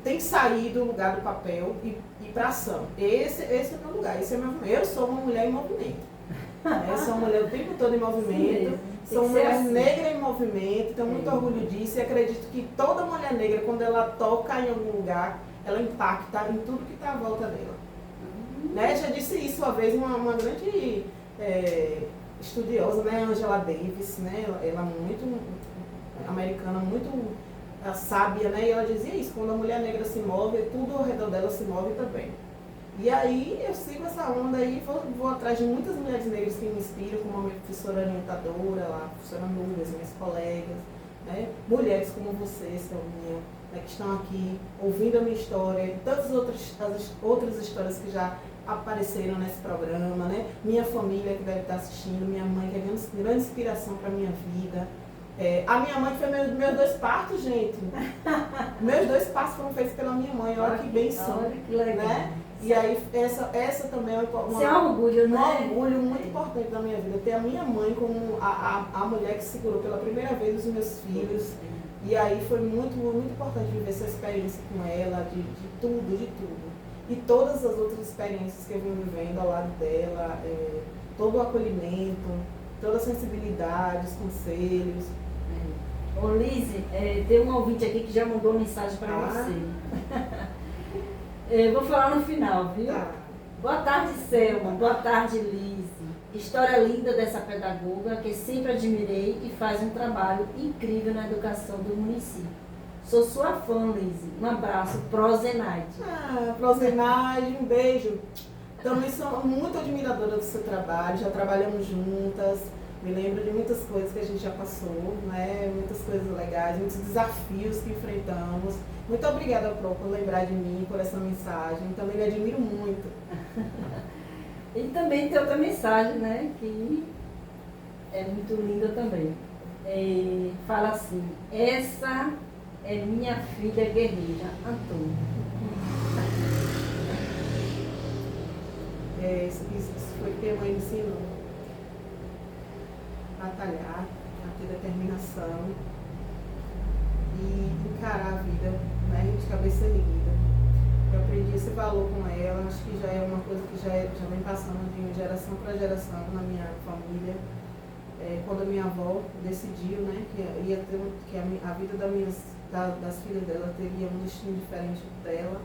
tem que sair do lugar do papel e ir para ação. Esse é o meu lugar, esse é meu movimento. Eu sou uma mulher em movimento. Eu sou uma mulher o tempo todo em movimento. Sou uma mulher negra em movimento, tenho muito orgulho disso e acredito que toda mulher negra, quando ela toca em algum lugar, ela impacta em tudo que está à volta dela. Né? Já disse isso uma vez uma grande estudiosa, né? Angela Davis, né? Ela muito americana, muito sábia, né? E ela dizia isso, quando a mulher negra se move, tudo ao redor dela se move também. E aí eu sigo essa onda aí, vou atrás de muitas mulheres negras que me inspiram, como a minha professora orientadora lá, a professora Nubia, as minhas colegas, né? Mulheres como vocês, Selminha, né, que estão aqui ouvindo a minha história, e tantas as outras histórias que já apareceram nesse programa, né? Minha família que deve estar assistindo, minha mãe que é grande inspiração para a minha vida. A minha mãe foi meus 2 partos, gente. Meus 2 partos foram feitos pela minha mãe, olha que benção. Olha que legal. Né? E aí, essa também é Isso é um orgulho, um né? orgulho muito importante da minha vida. Ter a minha mãe como a mulher que segurou pela primeira vez os meus filhos. E aí foi muito, muito importante viver essa experiência com ela, de tudo, de tudo. E todas as outras experiências que eu vim vivendo ao lado dela, todo o acolhimento, toda a sensibilidade, os conselhos. Ô Lise, tem um ouvinte aqui que já mandou mensagem para você. Eu vou falar no final, viu? Tá. Boa tarde, Selma. Boa tarde, Lise. História linda dessa pedagoga que sempre admirei e faz um trabalho incrível na educação do município. Sou sua fã, Lise. Um abraço, Prozenaide. Prozenaide, um beijo. Também sou muito admiradora do seu trabalho, já trabalhamos juntas. Me lembro de muitas coisas que a gente já passou, né? Muitas coisas legais, muitos desafios que enfrentamos. Muito obrigada, Pro, por lembrar de mim, por essa mensagem. Também me admiro muito. E também tem outra mensagem, né? Que é muito linda também. Fala assim, essa é minha filha guerreira, Antônia. Isso foi que a mãe me ensinou. Batalhar, a ter determinação e encarar a vida, né, de cabeça erguida. Eu aprendi esse valor com ela, acho que já é uma coisa que já vem passando de geração para geração na minha família. Quando a minha avó decidiu, né, que a vida das filhas dela teria um destino diferente dela,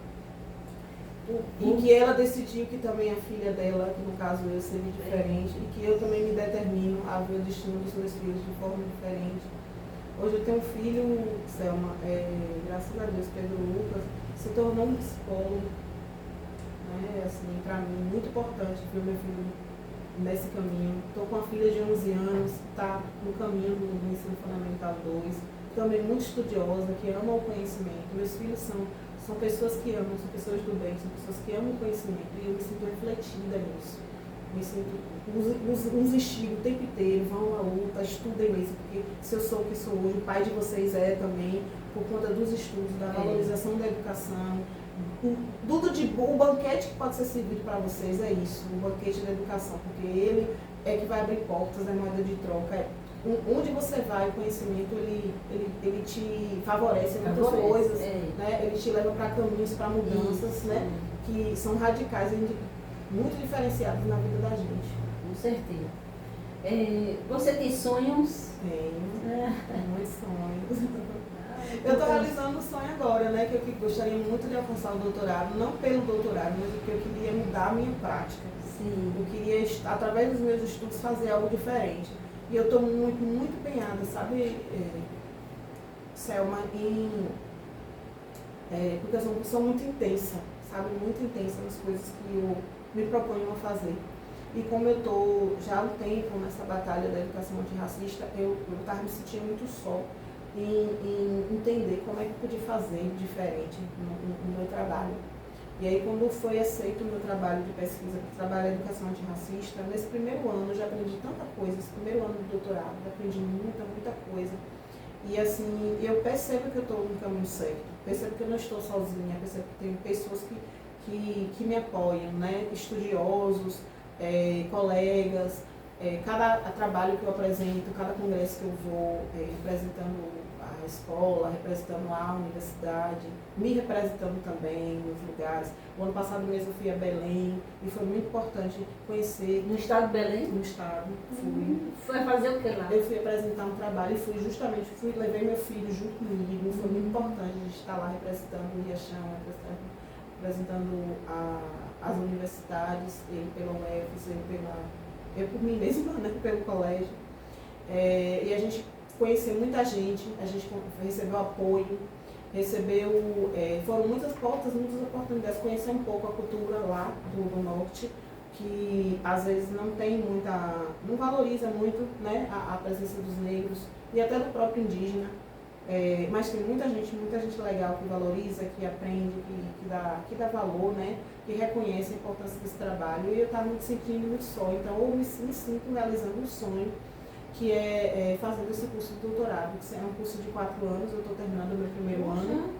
e que ela decidiu que também a filha dela, que no caso eu, seria diferente, e que eu também me determino a ver o destino dos meus filhos de forma diferente. Hoje eu tenho um filho, Selma, graças a Deus, Pedro Lucas, se tornou um psicólogo, né, assim, para mim, muito importante ver meu filho nesse caminho. Estou com uma filha de 11 anos, está no caminho do ensino fundamental 2, também muito estudiosa, que ama o conhecimento. Meus filhos são pessoas que amam, são pessoas do bem, são pessoas que amam o conhecimento, e eu me sinto refletida nisso. Me sinto, os instigo o tempo inteiro, vão à luta, estudem mesmo, porque se eu sou o que sou hoje, o pai de vocês é também, por conta dos estudos, da valorização da educação, tudo de bom, o banquete que pode ser servido para vocês é isso, o banquete da educação, porque ele é que vai abrir portas, é moeda de troca, onde você vai, o conhecimento, ele te favorece em muitas coisas, né? Ele te leva para caminhos, para mudanças, isso, né? Que são radicais e muito diferenciados na vida da gente. Com certeza. Você tem sonhos? Tenho muitos sonhos. Eu estou realizando um sonho agora, né? Que eu gostaria muito de alcançar o doutorado, não pelo doutorado, mas porque eu queria mudar a minha prática. Sim. Eu queria, através dos meus estudos, fazer algo diferente. E eu estou muito, muito empenhada, sabe, Selma, porque eu sou uma pessoa muito intensa, sabe, muito intensa nas coisas que eu me proponho a fazer. E como eu estou já há um tempo nessa batalha da educação antirracista, eu estava me sentindo muito só em entender como é que eu podia fazer diferente no meu trabalho. E aí, quando foi aceito o meu trabalho de pesquisa para trabalhar a educação antirracista, nesse primeiro ano eu já aprendi tanta coisa, esse primeiro ano do doutorado, eu aprendi muita coisa. E assim, eu percebo que eu estou no caminho certo, percebo que eu não estou sozinha, percebo que tem pessoas que me apoiam, né? Estudiosos, colegas, cada trabalho que eu apresento, cada congresso que eu vou representando a escola, representando a universidade, me representando também nos lugares. O ano passado mesmo eu fui a Belém e foi muito importante conhecer. No estado de Belém? No estado, fui. Foi fazer o que lá? Eu fui apresentar um trabalho e levei meu filho junto comigo. Foi muito importante a gente estar lá representando o Riachão, representando as universidades, ele pela UFES, eu por mim mesma, né, pelo colégio. E a gente conheceu muita gente, a gente recebeu apoio, foram muitas portas, muitas oportunidades, conhecer um pouco a cultura lá do norte, que às vezes não valoriza muito, né, a presença dos negros e até do próprio indígena, mas tem muita gente legal que valoriza, que aprende, que dá valor, né, que reconhece a importância desse trabalho, e eu estava me sentindo muito só, então eu me sinto realizando um sonho, que é fazendo esse curso de doutorado, que é um curso de 4 anos, eu estou terminando o meu primeiro ano,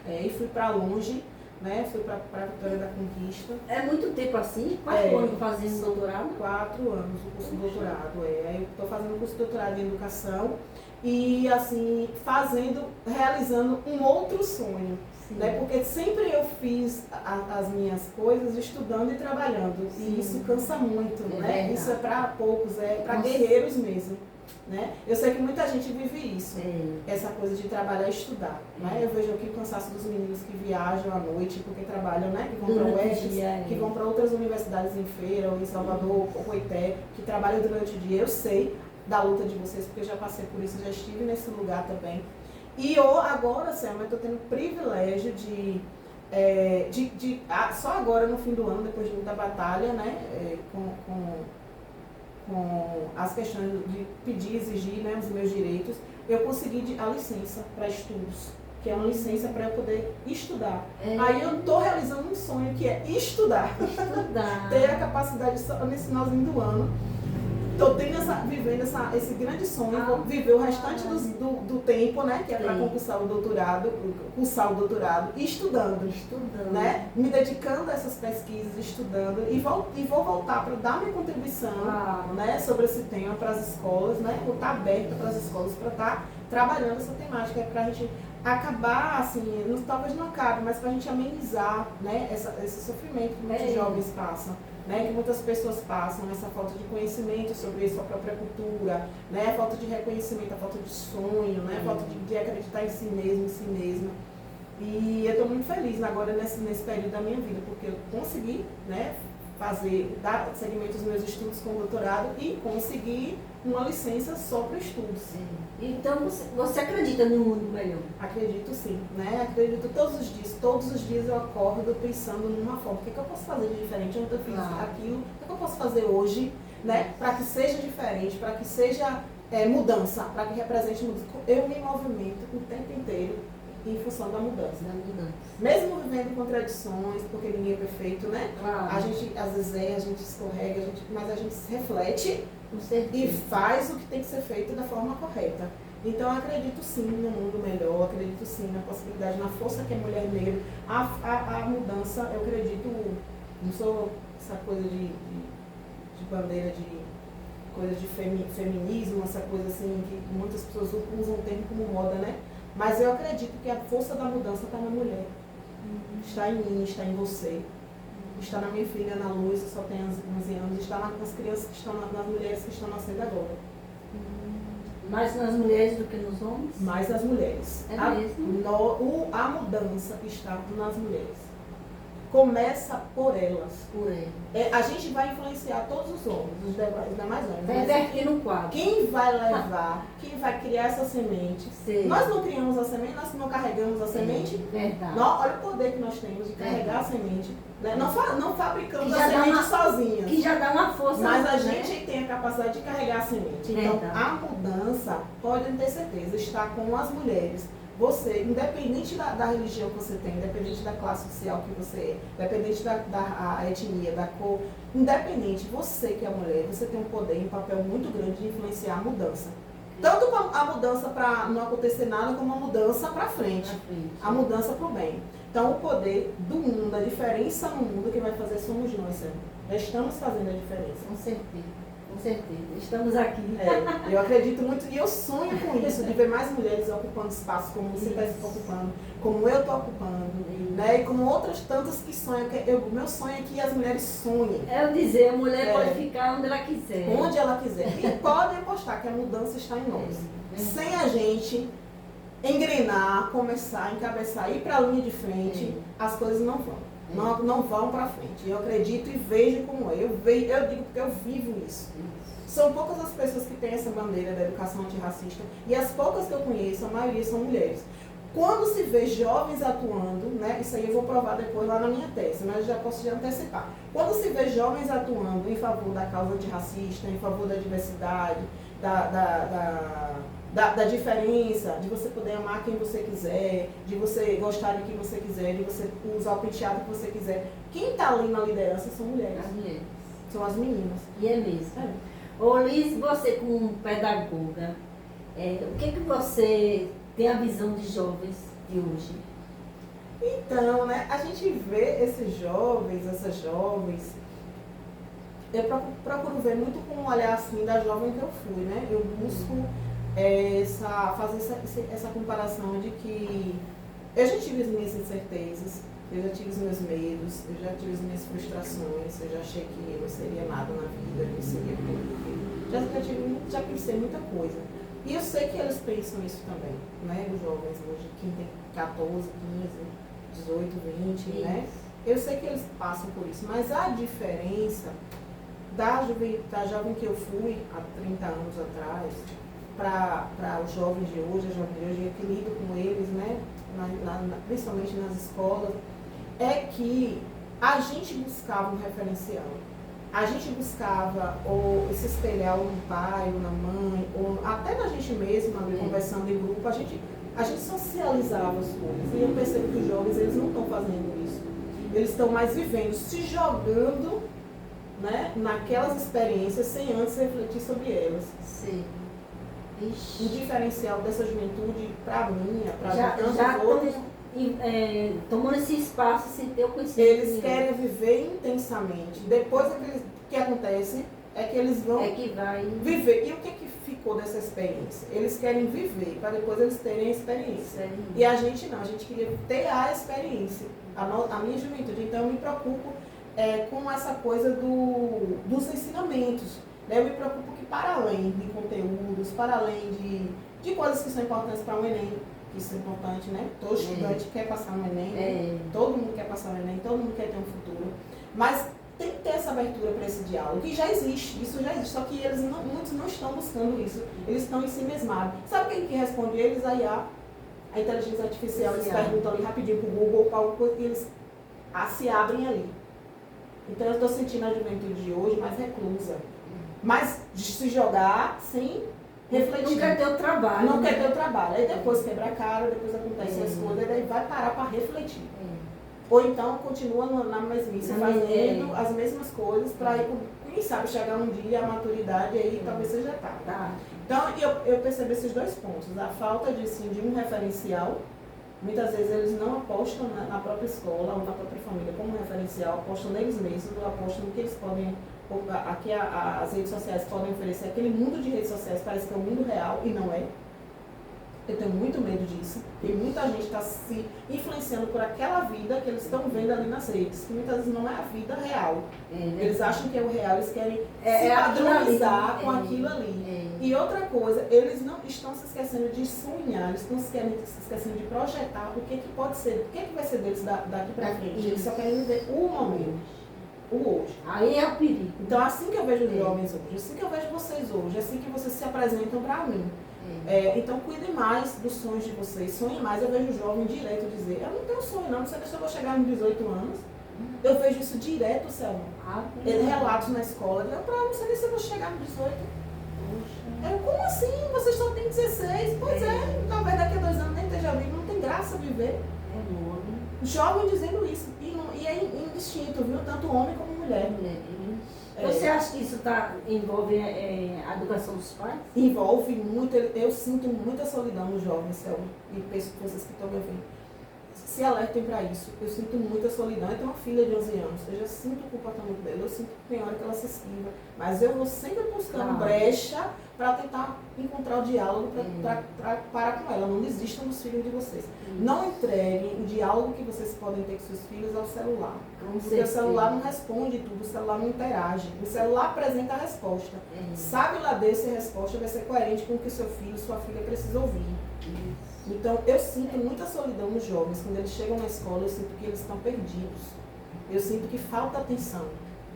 e fui para longe, né? Fui para a Vitória da Conquista. É muito tempo assim? 4 anos fazendo doutorado? 4 anos o curso de doutorado, Aí eu estou fazendo o curso de doutorado em educação e, assim, realizando um outro sonho. Né? Porque sempre eu fiz as minhas coisas estudando e trabalhando. Sim. E isso cansa muito, né? Verdade. Isso é para poucos, é para guerreiros mesmo. Né? Eu sei que muita gente vive isso, essa coisa de trabalhar e estudar. Né? Eu vejo aqui o cansaço dos meninos que viajam à noite porque trabalham, né? Que vão para o UES, que vão para outras universidades em Feira, ou em Salvador, ou Coité, que trabalham durante o dia. Eu sei da luta de vocês, porque eu já passei por isso, já estive nesse lugar também. E eu agora, Selma, eu estou tendo o privilégio só agora no fim do ano, depois de muita batalha, né, com as questões de pedir, exigir, né, os meus direitos, eu consegui a licença para estudos, que é uma licença para eu poder estudar. Aí eu estou realizando um sonho que é estudar. Ter a capacidade, nesse finalzinho do ano, estou vivendo esse grande sonho, vou viver o restante do tempo, né, que é para cursar o doutorado, estudando, né, me dedicando a essas pesquisas, estudando, e vou voltar para dar minha contribuição, né, sobre esse tema para as escolas, né, vou estar aberta para as escolas para estar trabalhando essa temática, para a gente acabar, assim, talvez não acabe, mas para a gente amenizar, né, esse sofrimento que muitos jovens passam. Né, que muitas pessoas passam, essa falta de conhecimento sobre sua própria cultura, né, a falta de reconhecimento, a falta de sonho, né, a falta de acreditar em si mesma. E eu estou muito feliz agora nesse período da minha vida, porque eu consegui, né, dar seguimento aos meus estudos com doutorado e consegui uma licença só para estudos. Então você acredita no mundo melhor? Acredito sim, né? Acredito todos os dias eu acordo pensando numa forma, o que eu posso fazer de diferente, onde eu fiz aquilo, o que eu posso fazer hoje, né? Para que seja diferente, para que seja mudança, para que represente mudança. Eu me movimento o tempo inteiro em função da mudança. Mesmo vivendo contradições, porque ninguém é perfeito, né? A gente às vezes a gente escorrega, mas a gente se reflete e faz o que tem que ser feito da forma correta. Então eu acredito sim no mundo melhor, acredito sim na possibilidade, na força que a mulher negra, a mudança, eu acredito, não sou essa coisa de bandeira de coisa de feminismo, essa coisa assim, que muitas pessoas usam o termo como moda, né? Mas eu acredito que a força da mudança está na mulher. Está em mim, está em você. Está na minha filha, na Luz, que só tem 11 anos. Está nas crianças que estão, nas mulheres que estão nascendo agora. Mais nas mulheres do que nos homens? Mais nas mulheres. Mesmo? A mudança está nas mulheres. Começa por elas. A gente vai influenciar todos os homens, os demais homens. Vai invertir no quadro. Quem vai levar, quem vai criar essa semente? Nós não criamos a semente, nós não carregamos a semente. Verdade. Olha o poder que nós temos de carregar a semente. Né? Não fabricamos a semente sozinhas. Que já dá uma força. Mas a gente tem a capacidade de carregar a semente. Então, a mudança, podem ter certeza, está com as mulheres. Você, independente da religião que você tem, independente da classe social que você é, independente da etnia, da cor, independente, você que é mulher, você tem um poder e um papel muito grande de influenciar a mudança. Tanto a mudança para não acontecer nada, como a mudança para frente. A mudança para o bem. Então, o poder do mundo, a diferença no mundo que vai fazer somos nós, Sam. Já estamos fazendo a diferença. Com certeza. Com certeza. Estamos aqui. Eu acredito muito e eu sonho com isso, de ver mais mulheres ocupando espaço como você está ocupando, como eu estou ocupando, né? E como outras tantas que sonham. O meu sonho é que as mulheres sonhem. Eu dizer, a mulher pode ficar onde ela quiser. Onde ela quiser. E podem apostar que a mudança está em nós. Sem a gente engrenar, começar, encabeçar, ir para a linha de frente, as coisas não vão. Não vão para frente. Eu acredito e vejo como é. Eu digo porque eu vivo isso. São poucas as pessoas que têm essa bandeira da educação antirracista e as poucas que eu conheço, a maioria são mulheres. Quando se vê jovens atuando, né, isso aí eu vou provar depois lá na minha tese, mas eu já posso antecipar. Quando se vê jovens atuando em favor da causa antirracista, em favor da diversidade, da diferença, de você poder amar quem você quiser, de você gostar de quem você quiser, de você usar o penteado que você quiser. Quem está ali na liderança são mulheres. As mulheres. São as meninas. E é mesmo. Ô Liz, você como pedagoga, o que você tem a visão de jovens de hoje? Então, né, a gente vê esses jovens, essas jovens, eu procuro ver muito com um olhar assim da jovem que eu fui, né? Eu busco fazer essa comparação de que eu já tive as minhas incertezas, eu já tive os meus medos, eu já tive as minhas frustrações, eu já achei que eu não seria nada na vida, que seria tudo. Já pensei muita coisa. E eu sei que eles pensam isso também, né? Os jovens hoje, quem tem 14, 15, 18, 20, né? Eu sei que eles passam por isso, mas a diferença da jovem que eu fui há 30 anos atrás para os jovens de hoje, a jovem de hoje, que lido com eles, né? Principalmente nas escolas, é que a gente buscava um referencial. A gente buscava ou se espelhar ou no pai, ou na mãe, ou até na gente mesma, conversando em grupo, a gente socializava as coisas. E eu percebo que os jovens, eles não estão fazendo isso. Eles estão mais vivendo, se jogando, né, naquelas experiências sem antes refletir sobre elas. Sim. O diferencial dessa juventude, para mim, para tantos outros, tomando esse espaço sem ter o conhecimento. Eles querem viver intensamente. Depois, o que acontece é que eles vão viver. E o que ficou dessa experiência? Eles querem viver, para depois eles terem a experiência. E a gente não, a gente queria ter a experiência, a minha juventude. Então, eu me preocupo com essa coisa dos ensinamentos. Eu me preocupo que, para além de conteúdos, para além de coisas que são importantes para o Enem, isso é importante, né? Todo estudante quer passar no Enem, todo mundo quer passar no Enem, todo mundo quer ter um futuro. Mas tem que ter essa abertura para esse diálogo, que já existe, isso já existe, só que muitos não estão buscando isso, eles estão em si mesmados. Sabe quem que responde eles? A IA, a inteligência artificial, eles perguntam ali rapidinho para o Google, para alguma coisa, e eles se abrem ali. Então eu estou sentindo a juventude de hoje mais reclusa, mas de se jogar sem refletir. Não quer ter o trabalho. Não quer ter o trabalho. Aí depois quebra a cara, depois acontece as coisas, aí vai parar para refletir. Ou então continua na mesmice, fazendo as mesmas coisas para ir, quem sabe, chegar um dia à maturidade aí talvez seja tarde. Então eu percebo esses dois pontos. A falta de um referencial. Muitas vezes eles não apostam na própria escola ou na própria família como referencial, apostam neles mesmos, ou apostam no que eles podem. Aqui as redes sociais podem oferecer. Aquele mundo de redes sociais parece que é o mundo real e não é. Eu tenho muito medo disso. E muita gente está se influenciando por aquela vida que eles estão vendo ali nas redes, que muitas vezes não é a vida real. Eles acham que é o real, eles querem se padronizar com aquilo ali. E outra coisa, eles não estão se esquecendo de sonhar, eles estão se esquecendo de projetar o que pode ser, o que vai ser deles daqui para frente. Eles só querem viver o momento. O hoje. Aí é o perigo. Então, assim que eu vejo os jovens hoje, assim que eu vejo vocês hoje, assim que vocês se apresentam para mim. Então, cuidem mais dos sonhos de vocês, sonhem mais. Eu vejo o jovem direto dizer, eu não tenho sonho não sei se eu vou chegar nos 18 anos. Eu vejo isso direto, Selma. Relatos na escola, eu não sei se eu vou chegar nos 18. Como assim? Vocês só têm 16? Pois talvez daqui a 2 anos nem esteja vivo, não tem graça viver. Jovem dizendo isso. E é indistinto, viu? Tanto homem como mulher. Você acha que isso envolve a educação dos pais? Envolve muito. Eu sinto muita solidão nos jovens, Selma. E penso que vocês que estão me ouvindo se alertem para isso. Eu sinto muita solidão. Eu tenho uma filha de 11 anos. Eu já sinto o comportamento dela. Eu sinto que tem hora que ela se esquiva. Mas eu vou sempre buscando brecha para tentar encontrar o diálogo para parar com ela. Não desistam dos filhos de vocês. Não entreguem o diálogo que vocês podem ter com seus filhos ao celular. Porque o celular não responde tudo, o celular não interage. O celular apresenta a resposta. Sabe lá Deus se a resposta vai ser coerente com o que seu filho, sua filha precisa ouvir. Então, eu sinto muita solidão nos jovens. Quando eles chegam na escola, eu sinto que eles estão perdidos. Eu sinto que falta atenção.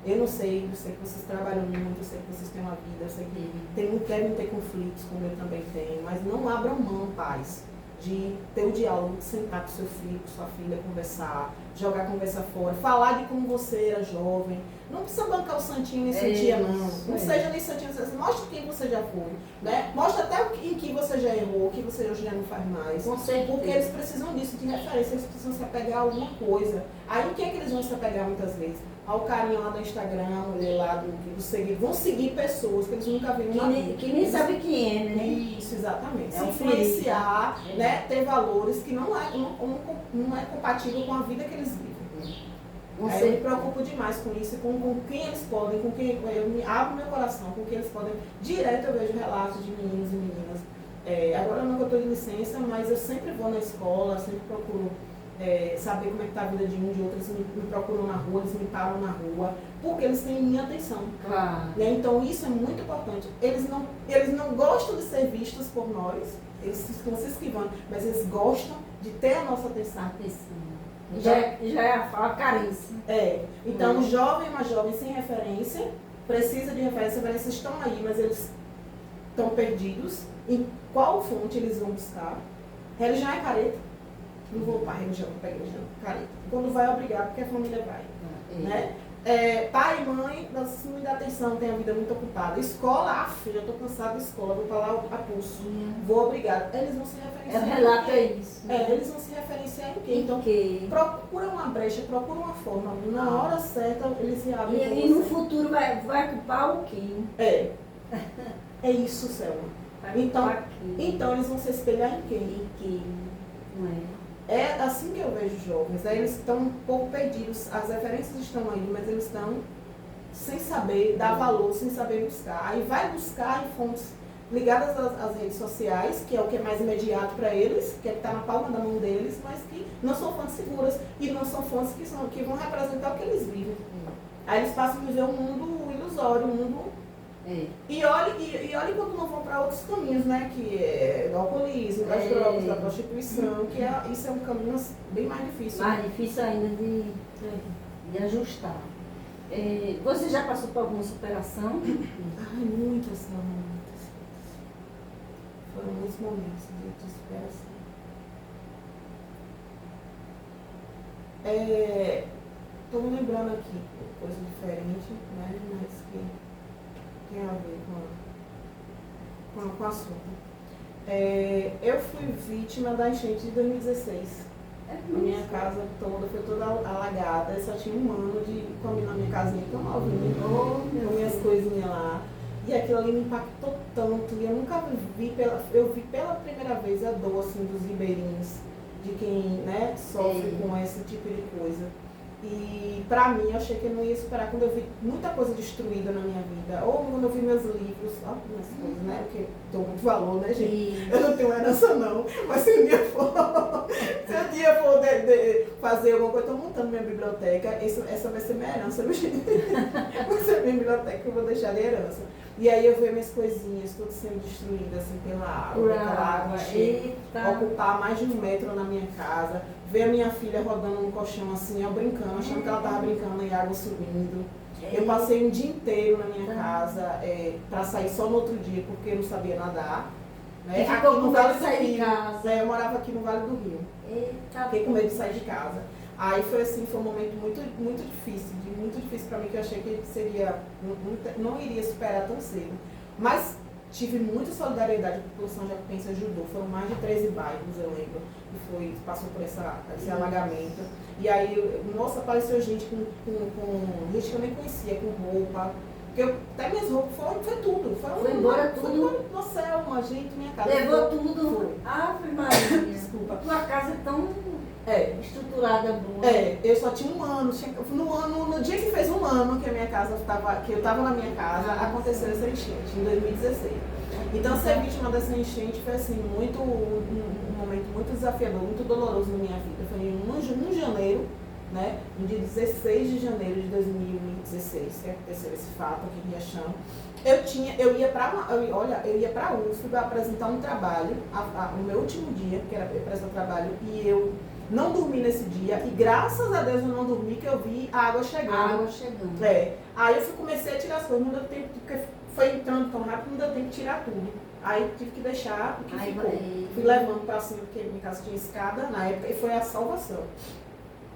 Eu sei que vocês trabalham muito, eu sei que vocês têm uma vida, eu sei que devem ter conflitos, como eu também tenho, mas não abram mão, pais, de ter o diálogo, de sentar com seu filho, com sua filha, conversar, jogar a conversa fora, falar de como você era jovem. Não precisa bancar o santinho nem santinha, não. Não seja nem santinho, mostre quem você já foi. Né? Mostre até em que você já errou, que você hoje já não faz mais. Com certeza. Porque eles precisam disso, de referência, eles precisam se apegar a alguma coisa. Aí o que é que eles vão se apegar muitas vezes? Ao carinha lá do Instagram, a mulher lá do seguir. Vão seguir pessoas que eles nunca viram na vida. Que nem sabe quem é, né? Isso, exatamente. É Se um influenciar, perigo. né, ter valores que não é compatível com a vida que eles vivem. Aí eu me preocupo demais com isso, com quem eles podem, com quem eu me abro meu coração, com quem eles podem. Direto eu vejo relatos de meninos e meninas. Agora não que eu estou de licença, mas eu sempre vou na escola, sempre procuro saber como é que está a vida de um, de outro. Eles me procuram na rua, eles me param na rua, porque eles têm minha atenção. Claro. Né? Então isso é muito importante. Eles não gostam de ser vistos por nós, eles estão se esquivando, mas eles gostam de ter a nossa atenção. Já é a carência. Então, um jovem, uma jovem sem referência, precisa de referência, as referências estão aí, mas eles estão perdidos. Em qual fonte eles vão buscar? Religião é careta. Não vou para a religião, vou para a igreja, careta. Quando vai, obrigado, porque a família vai. Né? Pai e mãe, não me dá atenção, tem a vida muito ocupada. Escola, já estou cansada da escola, vou para lá a pulso. Vou, obrigado. Eles vão se referenciar. O relato é isso. Eles vão se referenciar em quê? Então, procura uma brecha, procura uma forma. Na hora certa, eles se abrem. E no futuro vai ocupar o quê? É isso, Selma. Então eles vão se espelhar em quem? Não é? É assim que eu vejo jovens. Aí eles estão um pouco perdidos. As referências estão aí, mas eles estão sem saber dar valor, sem saber buscar. Aí vai buscar em fontes ligadas às redes sociais, que é o que é mais imediato para eles, que é que está na palma da mão deles, mas que não são fontes seguras e não são fontes que vão representar o que eles vivem. Aí eles passam a viver um mundo ilusório, um mundo... E olhe quando não vão para outros caminhos, né? Que é do alcoolismo, das drogas, da prostituição, que isso é um caminho bem mais difícil. Mais difícil ainda de ajustar. Você já passou por alguma superação? Ai, muitas. Foram muitos momentos de superação. Estou me lembrando aqui, coisa diferente, né? Mas que tem a ver com o assunto. Eu fui vítima da enchente de 2016. A minha casa foi toda alagada. Eu só tinha um ano na minha casinha tão novinha, com minhas coisinhas lá. E aquilo ali me impactou tanto. E eu nunca eu vi pela primeira vez a dor assim, dos ribeirinhos, de quem, né, sofre com esse tipo de coisa. E pra mim, eu achei que eu não ia superar quando eu vi muita coisa destruída na minha vida. Ou quando eu vi meus livros, minhas coisas, né? Porque dou muito valor, né, gente? Eu não tenho herança não, mas se um dia for fazer alguma coisa, eu tô montando minha biblioteca, essa vai ser minha herança, viu, gente? Vai ser minha biblioteca que eu vou deixar de herança. E aí eu ver minhas coisinhas tudo sendo destruídas assim pela água, ocupar mais de 1 metro na minha casa, ver a minha filha rodando no colchão assim, eu brincando, achando que ela estava brincando e água subindo. Eu passei um dia inteiro na minha casa para sair só no outro dia, porque eu não sabia nadar. Né? Aqui no Vale do Rio. Eu morava aqui no Vale do Rio. Fiquei com medo de sair de casa. Aí foi assim, foi um momento muito, muito difícil para mim, que eu achei que seria, não iria superar tão cedo. Mas tive muita solidariedade, a população jacuipense ajudou, foram mais de 13 bairros, eu lembro, que passou por esse alagamento. E aí, nossa, apareceu gente com gente que eu nem conhecia, com roupa. Até minhas roupas foi tudo. Foi embora tudo? No céu, uma gente, minha casa. Levou tudo? Foi. Ave Maria. Desculpa. Tua casa é tão estruturada, boa. Eu só tinha 1 ano. No dia que fez 1 ano que a minha casa que eu estava na minha casa, aconteceu essa enchente, em 2016. Então, ser vítima dessa enchente foi assim, um momento muito desafiador, muito doloroso na minha vida. Foi em janeiro, né? No dia 16 de janeiro de 2016, que aconteceu esse fato aqui em Riachão. Eu ia para a UFBA para apresentar um trabalho, no meu último dia, que era para apresentar o trabalho, e eu não dormi nesse dia, e graças a Deus eu não dormi, que eu vi a água chegando. Aí eu comecei a tirar as coisas, não deu tempo, porque foi entrando tão rápido, não deu tempo de tirar tudo. Aí tive que deixar o que ficou. Fui levando para cima, porque minha casa tinha escada na época, e foi a salvação.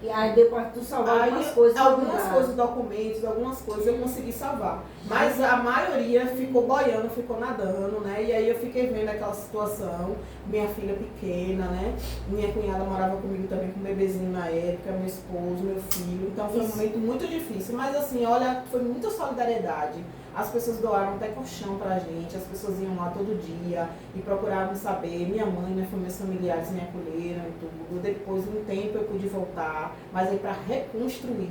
E aí deu para tu salvar Aí, algumas coisas. algumas coisas, documentos, algumas coisas eu consegui salvar. Mas a maioria ficou boiando, ficou nadando, né? E aí eu fiquei vendo aquela situação, minha filha pequena, né? Minha cunhada morava comigo também com um bebezinho na época, meu esposo, meu filho. Então foi um momento muito difícil. Mas assim, olha, foi muita solidariedade. As pessoas doaram até colchão pra gente, as pessoas iam lá todo dia e procuravam saber. Minha mãe, meus familiares me acolheram e tudo. Depois de um tempo eu pude voltar, mas aí para reconstruir,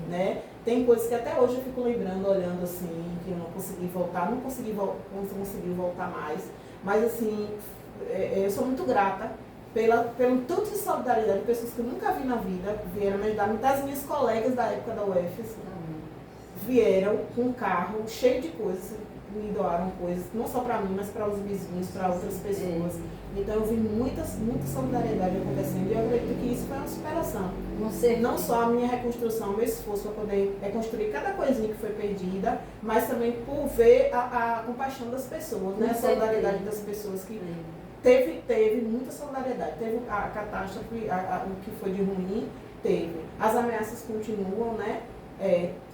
né? Tem coisas que até hoje eu fico lembrando, olhando assim, que eu não consegui voltar, não consegui voltar mais. Mas assim, eu sou muito grata pelo tanto de solidariedade de pessoas que eu nunca vi na vida, vieram me ajudar. Muitas minhas colegas da época da UFES vieram com um carro cheio de coisas, me doaram coisas, não só para mim, mas para os vizinhos, para outras pessoas. Então eu vi muita solidariedade acontecendo e eu acredito que isso foi uma superação. Não só a minha reconstrução, o meu esforço para poder reconstruir cada coisinha que foi perdida, mas também por ver a compaixão das pessoas, né? A solidariedade das pessoas que teve muita solidariedade. Teve a catástrofe, o que foi de ruim, teve. As ameaças continuam, né?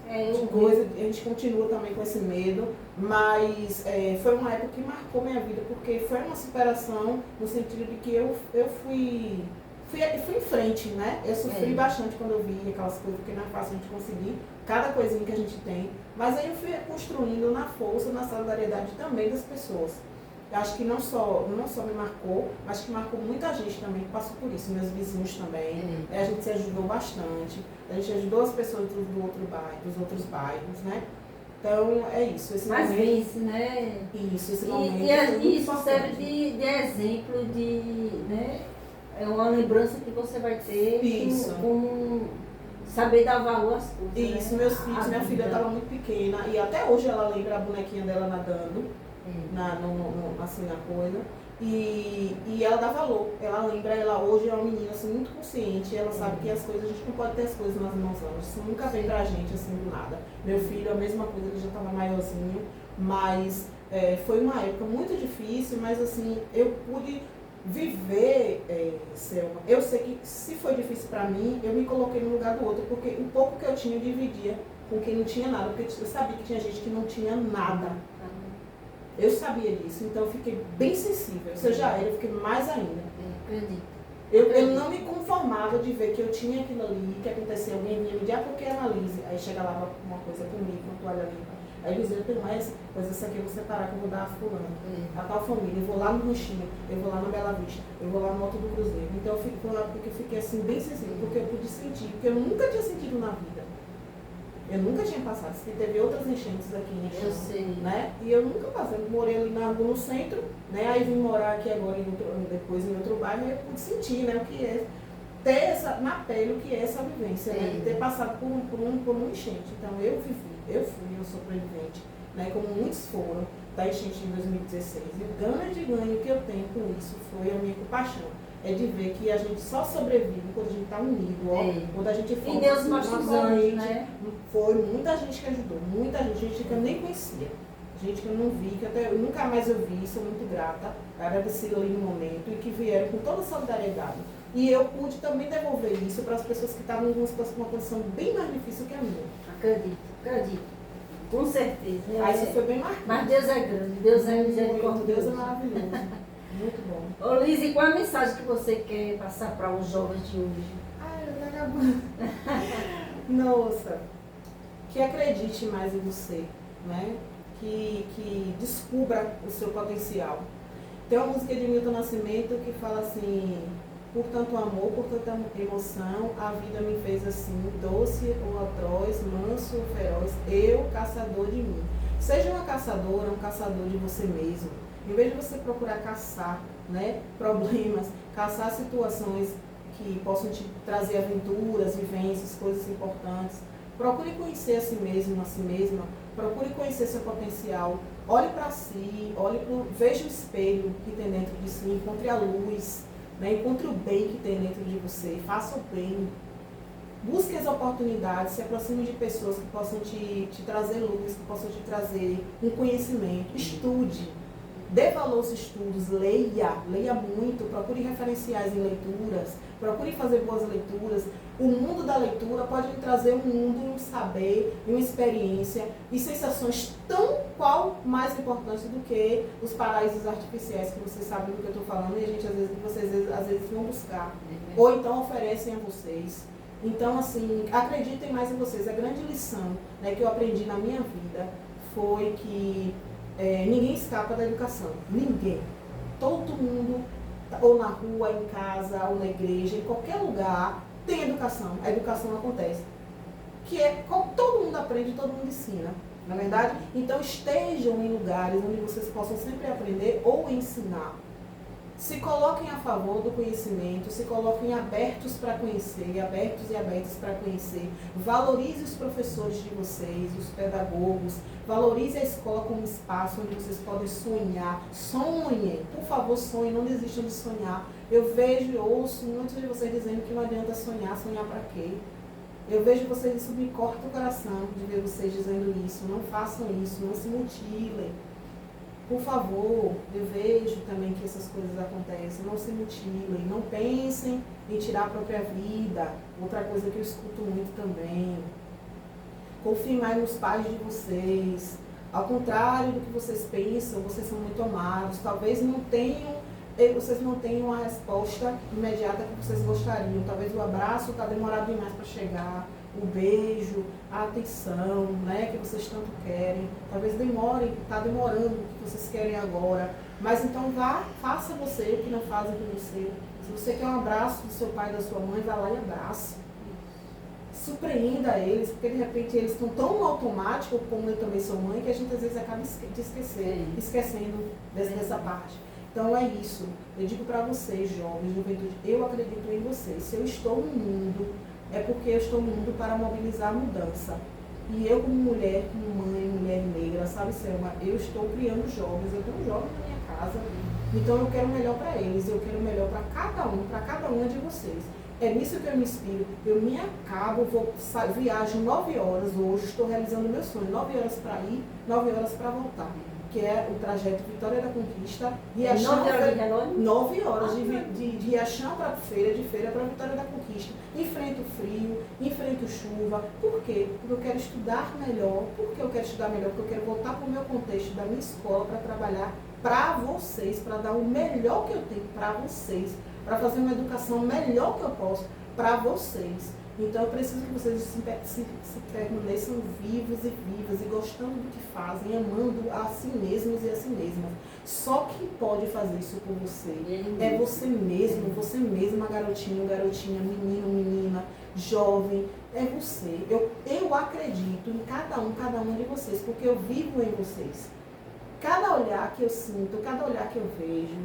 A gente continua também com esse medo, mas foi uma época que marcou minha vida, porque foi uma superação no sentido de que eu fui em frente, né? Eu sofri bastante quando eu vi aquelas coisas, porque não é fácil a gente conseguir cada coisinha que a gente tem, mas aí eu fui construindo na força, na solidariedade também das pessoas. Eu acho que não só me marcou, mas que marcou muita gente também que passou por isso, meus vizinhos também. A gente se ajudou bastante, a gente ajudou as pessoas dos outros bairros, né? Então é isso. Mas vence, né? Isso, esse momento. E isso serve de exemplo, né? É uma lembrança que você vai ter com saber dar valor às coisas. Isso, né? meus filhos, minha filha estava muito pequena e até hoje ela lembra a bonequinha dela nadando. Assim, na coisa, e ela dá valor, ela lembra, ela hoje é uma menina assim, muito consciente, ela sabe que as coisas, a gente não pode ter as coisas nas mãos antes, isso nunca vem pra gente assim do nada. Meu filho, a mesma coisa, ele já estava maiorzinho, mas foi uma época muito difícil, mas assim, eu pude viver, Selma. Eu sei que se foi difícil pra mim, eu me coloquei no lugar do outro, porque o pouco que eu tinha eu dividia com quem não tinha nada, porque eu sabia que tinha gente que não tinha nada. Eu sabia disso, então eu fiquei bem sensível. Se eu já era, eu fiquei mais ainda. Eu não me conformava de ver que eu tinha aquilo ali, que acontecia, alguém vinha me dizer, porque analise. Aí chega lá uma coisa comigo, uma toalha limpa. Aí dizia, eu tenho mais, mas essa aqui eu vou separar que eu vou dar a fulana. A tal família, eu vou lá no Ranchinho, eu vou lá no Bela Vista, eu vou lá no Alto do Cruzeiro. Então eu fico lá porque eu fiquei assim bem sensível, porque eu pude sentir, porque eu nunca tinha sentido na vida. Eu nunca tinha passado, teve outras enchentes aqui em Chão, eu sei, né? E eu nunca passei, eu morei ali no centro, né? Aí vim morar aqui agora depois em outro bairro e eu pude sentir, né? O que é ter na pele o que é essa vivência, né? De ter passado por um enchente. Então eu fui sobrevivente, né? Como muitos foram da enchente de 2016. E o ganho que eu tenho com isso foi a minha compaixão. É de ver que a gente só sobrevive quando a gente está unido, quando a gente for. E Deus mostra os anjos, né? Foi muita gente que ajudou, muita gente que eu nem conhecia. Gente que eu não vi, que até eu nunca mais eu vi, sou muito grata, agradecida ali no momento, e que vieram com toda a solidariedade. E eu pude também devolver isso para as pessoas que estavam em uma condição bem mais difícil que a minha. Acredito. Com certeza. Aí isso foi bem marcante. Mas Deus é grande, Deus é misericordioso. Deus é maravilhoso. Muito bom. Ô Liz, e qual a mensagem que você quer passar para os jovens de hoje? Ai, vagabundo. Nossa, que acredite mais em você, né? Que descubra o seu potencial. Tem uma música de Milton Nascimento que fala assim: por tanto amor, por tanta emoção, a vida me fez assim, doce ou atroz, manso ou feroz, eu, caçador de mim. Seja uma caçadora, um caçador de você mesmo. Em vez de você procurar caçar, né, problemas, caçar situações que possam te trazer aventuras, vivências, coisas importantes, procure conhecer a si mesmo, a si mesma, procure conhecer seu potencial, olhe para si, veja o espelho que tem dentro de si, encontre a luz, né, encontre o bem que tem dentro de você, faça o bem, busque as oportunidades, se aproxime de pessoas que possam te trazer luz, que possam te trazer um conhecimento, estude. dê valor aos estudos, leia muito, procure referenciais em leituras, procure fazer boas leituras. O mundo da leitura pode lhe trazer um mundo, um saber, uma experiência e sensações tão qual mais importantes do que os paraísos artificiais que vocês sabem do que eu estou falando e a gente vocês às vezes vão buscar. Ou então oferecem a vocês. Então, assim, acreditem mais em vocês. A grande lição, né, que eu aprendi na minha vida foi que ninguém escapa da educação. Ninguém. Todo mundo, ou na rua, em casa, ou na igreja, em qualquer lugar, tem educação. A educação acontece. Que todo mundo aprende, todo mundo ensina. Na verdade? Então estejam em lugares onde vocês possam sempre aprender ou ensinar. Se coloquem a favor do conhecimento, se coloquem abertos para conhecer, abertos e abertas para conhecer. Valorize os professores de vocês, os pedagogos. Valorize a escola como um espaço onde vocês podem sonhar. Sonhem, por favor, sonhem, não desistam de sonhar. Eu vejo e ouço muitos de vocês dizendo que não adianta sonhar para quê? Eu vejo vocês, isso me corta o coração de ver vocês dizendo isso. Não façam isso, não se mutilem. Por favor, eu vejo também que essas coisas acontecem. Não se mutilem, não pensem em tirar a própria vida. Outra coisa que eu escuto muito também. Confiem mais nos pais de vocês. Ao contrário do que vocês pensam, vocês são muito amados. Talvez vocês não tenham a resposta imediata que vocês gostariam. Talvez o abraço está demorado demais para chegar. O beijo, a atenção, né, que vocês tanto querem. Talvez está demorando o que vocês querem agora. Mas então faça você o que não fazem com você. Se você quer um abraço do seu pai e da sua mãe, vá lá e abraça. Surpreenda eles, porque de repente eles estão tão no automático, como eu também sou mãe, que a gente às vezes acaba esquecendo dessa parte. Então é isso. Eu digo para vocês, jovens, juventude, eu acredito em vocês. Se eu estou no mundo, é porque eu estou no mundo para mobilizar a mudança. E eu, como mulher, como mãe, mulher negra, sabe, Selma, eu estou criando jovens, eu tenho jovens na minha casa, então eu quero o melhor para eles, eu quero o melhor para cada uma de vocês. É nisso que eu me inspiro. Eu me acabo, viajo 9 horas hoje, estou realizando meu sonho, 9 horas para ir, 9 horas para voltar. Que é o trajeto Vitória da Conquista. 9 horas de relógio? 9 horas de Riachão para feira, de feira para Vitória da Conquista. Enfrento o frio, enfrento chuva. Por quê? Porque eu quero estudar melhor. Por que eu quero estudar melhor? Porque eu quero voltar para o meu contexto da minha escola para trabalhar para vocês, para dar o melhor que eu tenho para vocês, para fazer uma educação melhor que eu posso para vocês. Então eu preciso que vocês se permaneçam vivos e vivas e gostando do que fazem, amando a si mesmos e a si mesmas. Só quem pode fazer isso por você é você mesmo, você mesma, garotinho, garotinha, menino, menina, jovem, é você. Eu acredito em cada uma de vocês, porque eu vivo em vocês. Cada olhar que eu sinto, cada olhar que eu vejo,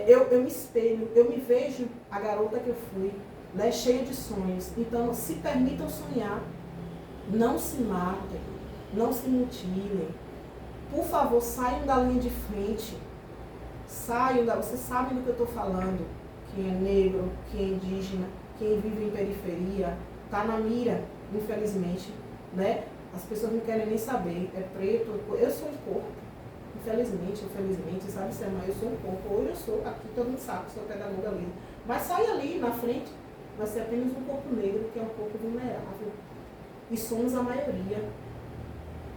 eu me espelho, eu me vejo a garota que eu fui, né, cheia de sonhos. Então, se permitam sonhar, não se matem, não se mutilem. Por favor, saiam da linha de frente. Vocês sabem do que eu estou falando. Quem é negro, quem é indígena, quem vive em periferia, está na mira, infelizmente. Né? As pessoas não querem nem saber. É preto, eu sou um corpo. Infelizmente, sabe, Selma, eu sou um corpo. Hoje eu sou, aqui todo mundo sabe que sou pedagoga ali. Mas sai ali na frente, vai ser apenas um corpo negro, que é um corpo vulnerável. E somos a maioria.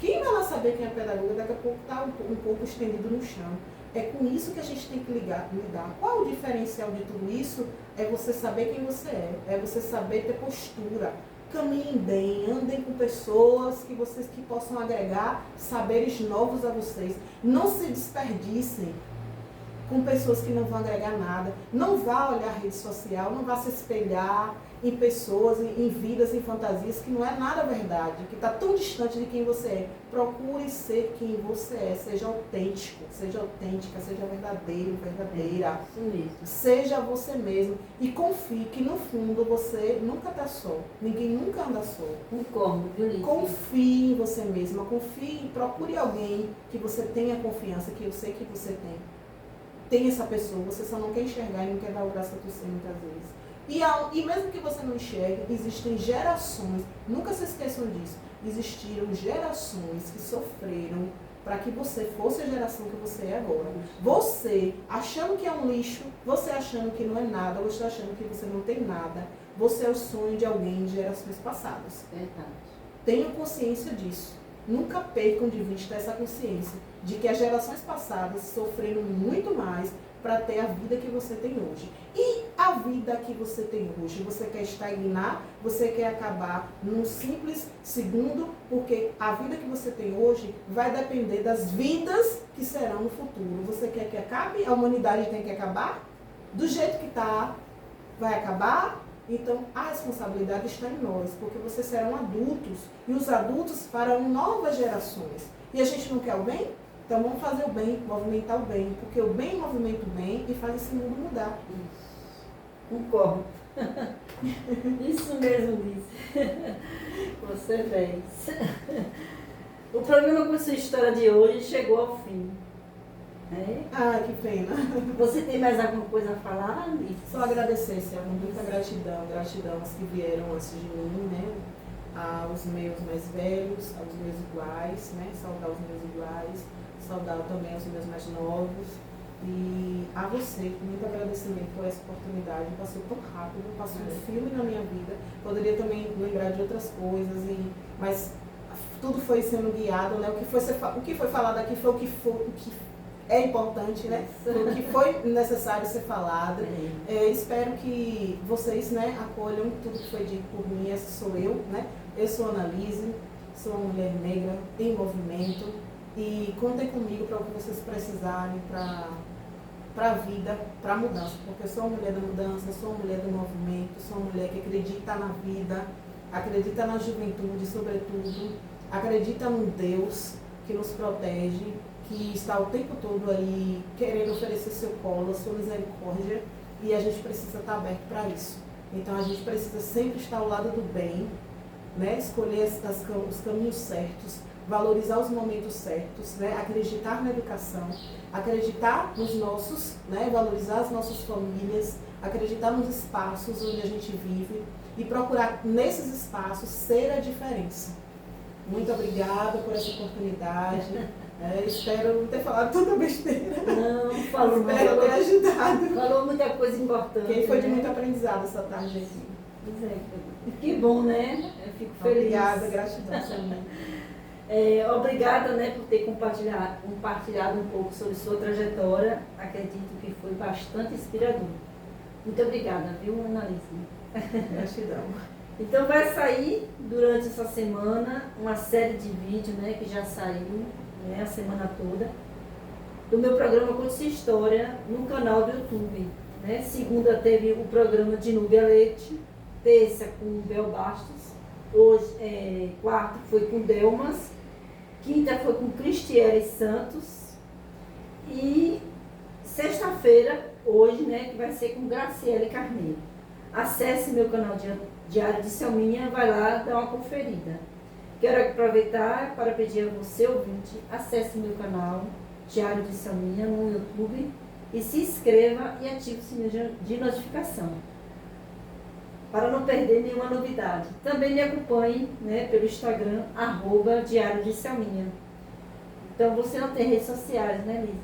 Quem vai lá saber quem é pedagoga, daqui a pouco está um corpo estendido no chão. É com isso que a gente tem que lidar. Qual o diferencial de tudo isso? É você saber quem você é você saber ter postura. Caminhem bem, andem com pessoas que possam agregar saberes novos a vocês. Não se desperdicem com pessoas que não vão agregar nada. Não vá olhar a rede social, não vá se espelhar em pessoas, em vidas, em fantasias, que não é nada verdade, que está tão distante de quem você é. Procure ser quem você é, seja autêntico, seja autêntica, seja verdadeiro, verdadeira. Seja você mesmo e confie que no fundo você nunca está só, ninguém nunca anda só. Concordo, viu? Confie em você mesma, confie, procure alguém que você tenha confiança, que eu sei que você tem. Tem essa pessoa, você só não quer enxergar e não quer dar o braço a torcer muitas vezes. E mesmo que você não enxergue, existem gerações, nunca se esqueçam disso, existiram gerações que sofreram para que você fosse a geração que você é agora. Você achando que é um lixo, você achando que não é nada, você achando que você não tem nada, você é o sonho de alguém de gerações passadas. Verdade. Tenham consciência disso. Nunca percam de vista essa consciência de que as gerações passadas sofreram muito mais para ter a vida que você tem hoje. E a vida que você tem hoje, você quer estagnar, você quer acabar num simples segundo, porque a vida que você tem hoje vai depender das vidas que serão no futuro. Você quer que acabe? A humanidade tem que acabar? Do jeito que está, vai acabar? Então, a responsabilidade está em nós, porque vocês serão adultos, e os adultos farão novas gerações. E a gente não quer o bem? Então vamos fazer o bem, movimentar o bem, porque o bem movimenta o bem e faz esse mundo mudar. Concordo. Isso mesmo disse. Você fez. O programa com sua história de hoje chegou ao fim. É? Ah, que pena. Você tem mais alguma coisa a falar, Alice? Só agradecer, Selma, muita gratidão. Gratidão aos que vieram antes de mim, né? Aos meus mais velhos, aos meus iguais, né? Saudar os meus iguais. Saudar também aos meus mais novos. E a você, muito agradecimento por essa oportunidade. Passou tão rápido, passou um filme na minha vida. Poderia também lembrar de outras coisas, mas tudo foi sendo guiado, né? O que foi falado aqui foi o que é importante, né? O que foi necessário ser falado. Espero que vocês, né, acolham tudo que foi dito por mim. Essa sou eu, né? Eu sou a Annalise, sou uma mulher negra em movimento. E contem comigo para o que vocês precisarem para a vida, para a mudança. Porque eu sou uma mulher da mudança, sou uma mulher do movimento, sou uma mulher que acredita na vida, acredita na juventude, sobretudo, acredita num Deus que nos protege, que está o tempo todo aí querendo oferecer seu colo, sua misericórdia, e a gente precisa estar aberto para isso. Então a gente precisa sempre estar ao lado do bem, né? Escolher os caminhos certos, valorizar os momentos certos, né? Acreditar na educação, acreditar nos nossos, né? Valorizar as nossas famílias, acreditar nos espaços onde a gente vive e procurar nesses espaços ser a diferença. Muito obrigada por essa oportunidade. Espero não ter falado tanta besteira. Não, falou. Espero ter ajudado. Falou muita coisa importante. Quem foi de né? muito aprendizado essa tarde aqui. Pois é, que bom, né? Eu fico feliz. Obrigada, gratidão também. Obrigada, né, por ter compartilhado um pouco sobre sua trajetória. Acredito que foi bastante inspirador. Muito obrigada, viu, Annalise? Gratidão. Então vai sair durante essa semana uma série de vídeos, né, que já saiu, né, a semana toda, do meu programa Conte-se História no canal do YouTube. Né? Segunda teve o programa de Núbia Leite, terça com Bel Bastos, hoje, quarta foi com Delmas, quinta foi com Cristiele Santos e sexta-feira, hoje, né, que vai ser com Graciele Carneiro. Acesse meu canal Diário de Selminha, vai lá dar uma conferida. Quero aproveitar para pedir a você, ouvinte, acesse meu canal Diário de Selminha no YouTube e se inscreva e ative o sininho de notificação para não perder nenhuma novidade. Também me acompanhe, né, pelo Instagram, @Diário de Selminha. Então você não tem redes sociais, né, Lise?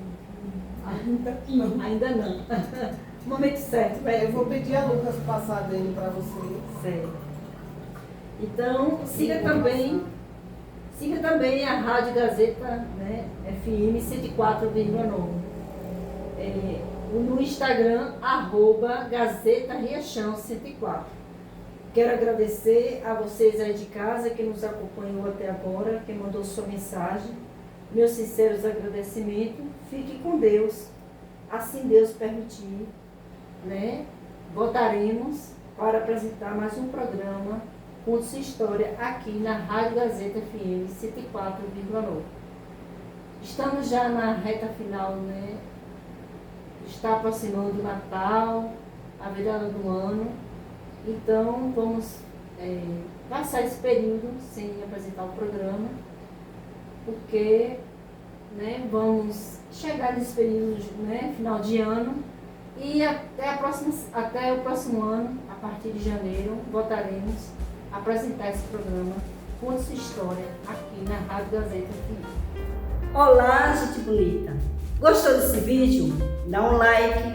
Ainda não. Momento certo. Eu vou pedir a Lucas passar dele para você. Certo. Então, siga também a Rádio Gazeta, né, FM 104,9. No Instagram, @Gazeta Riachão 104. Quero agradecer a vocês aí de casa que nos acompanhou até agora, que mandou sua mensagem. Meus sinceros agradecimentos. Fique com Deus. Assim Deus permitir, né? Voltaremos para apresentar mais um programa Conte-se História aqui na Rádio Gazeta FM 104,9. Estamos já na reta final, né? Está aproximando o Natal, a virada do ano. Então vamos passar esse período sem apresentar o programa, porque, né, vamos chegar nesse período, né, final de ano, e até o próximo ano, a partir de janeiro, voltaremos a apresentar esse programa Conte-se História aqui na Rádio Gazeta FM. Olá, gente bonita! Gostou desse vídeo? Dá um like,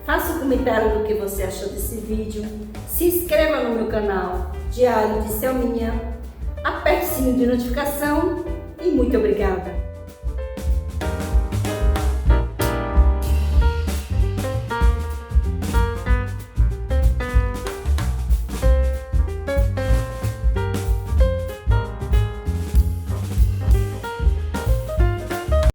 faça um comentário do que você achou desse vídeo, se inscreva no meu canal Diário de Selminha, aperte o sininho de notificação e muito obrigada!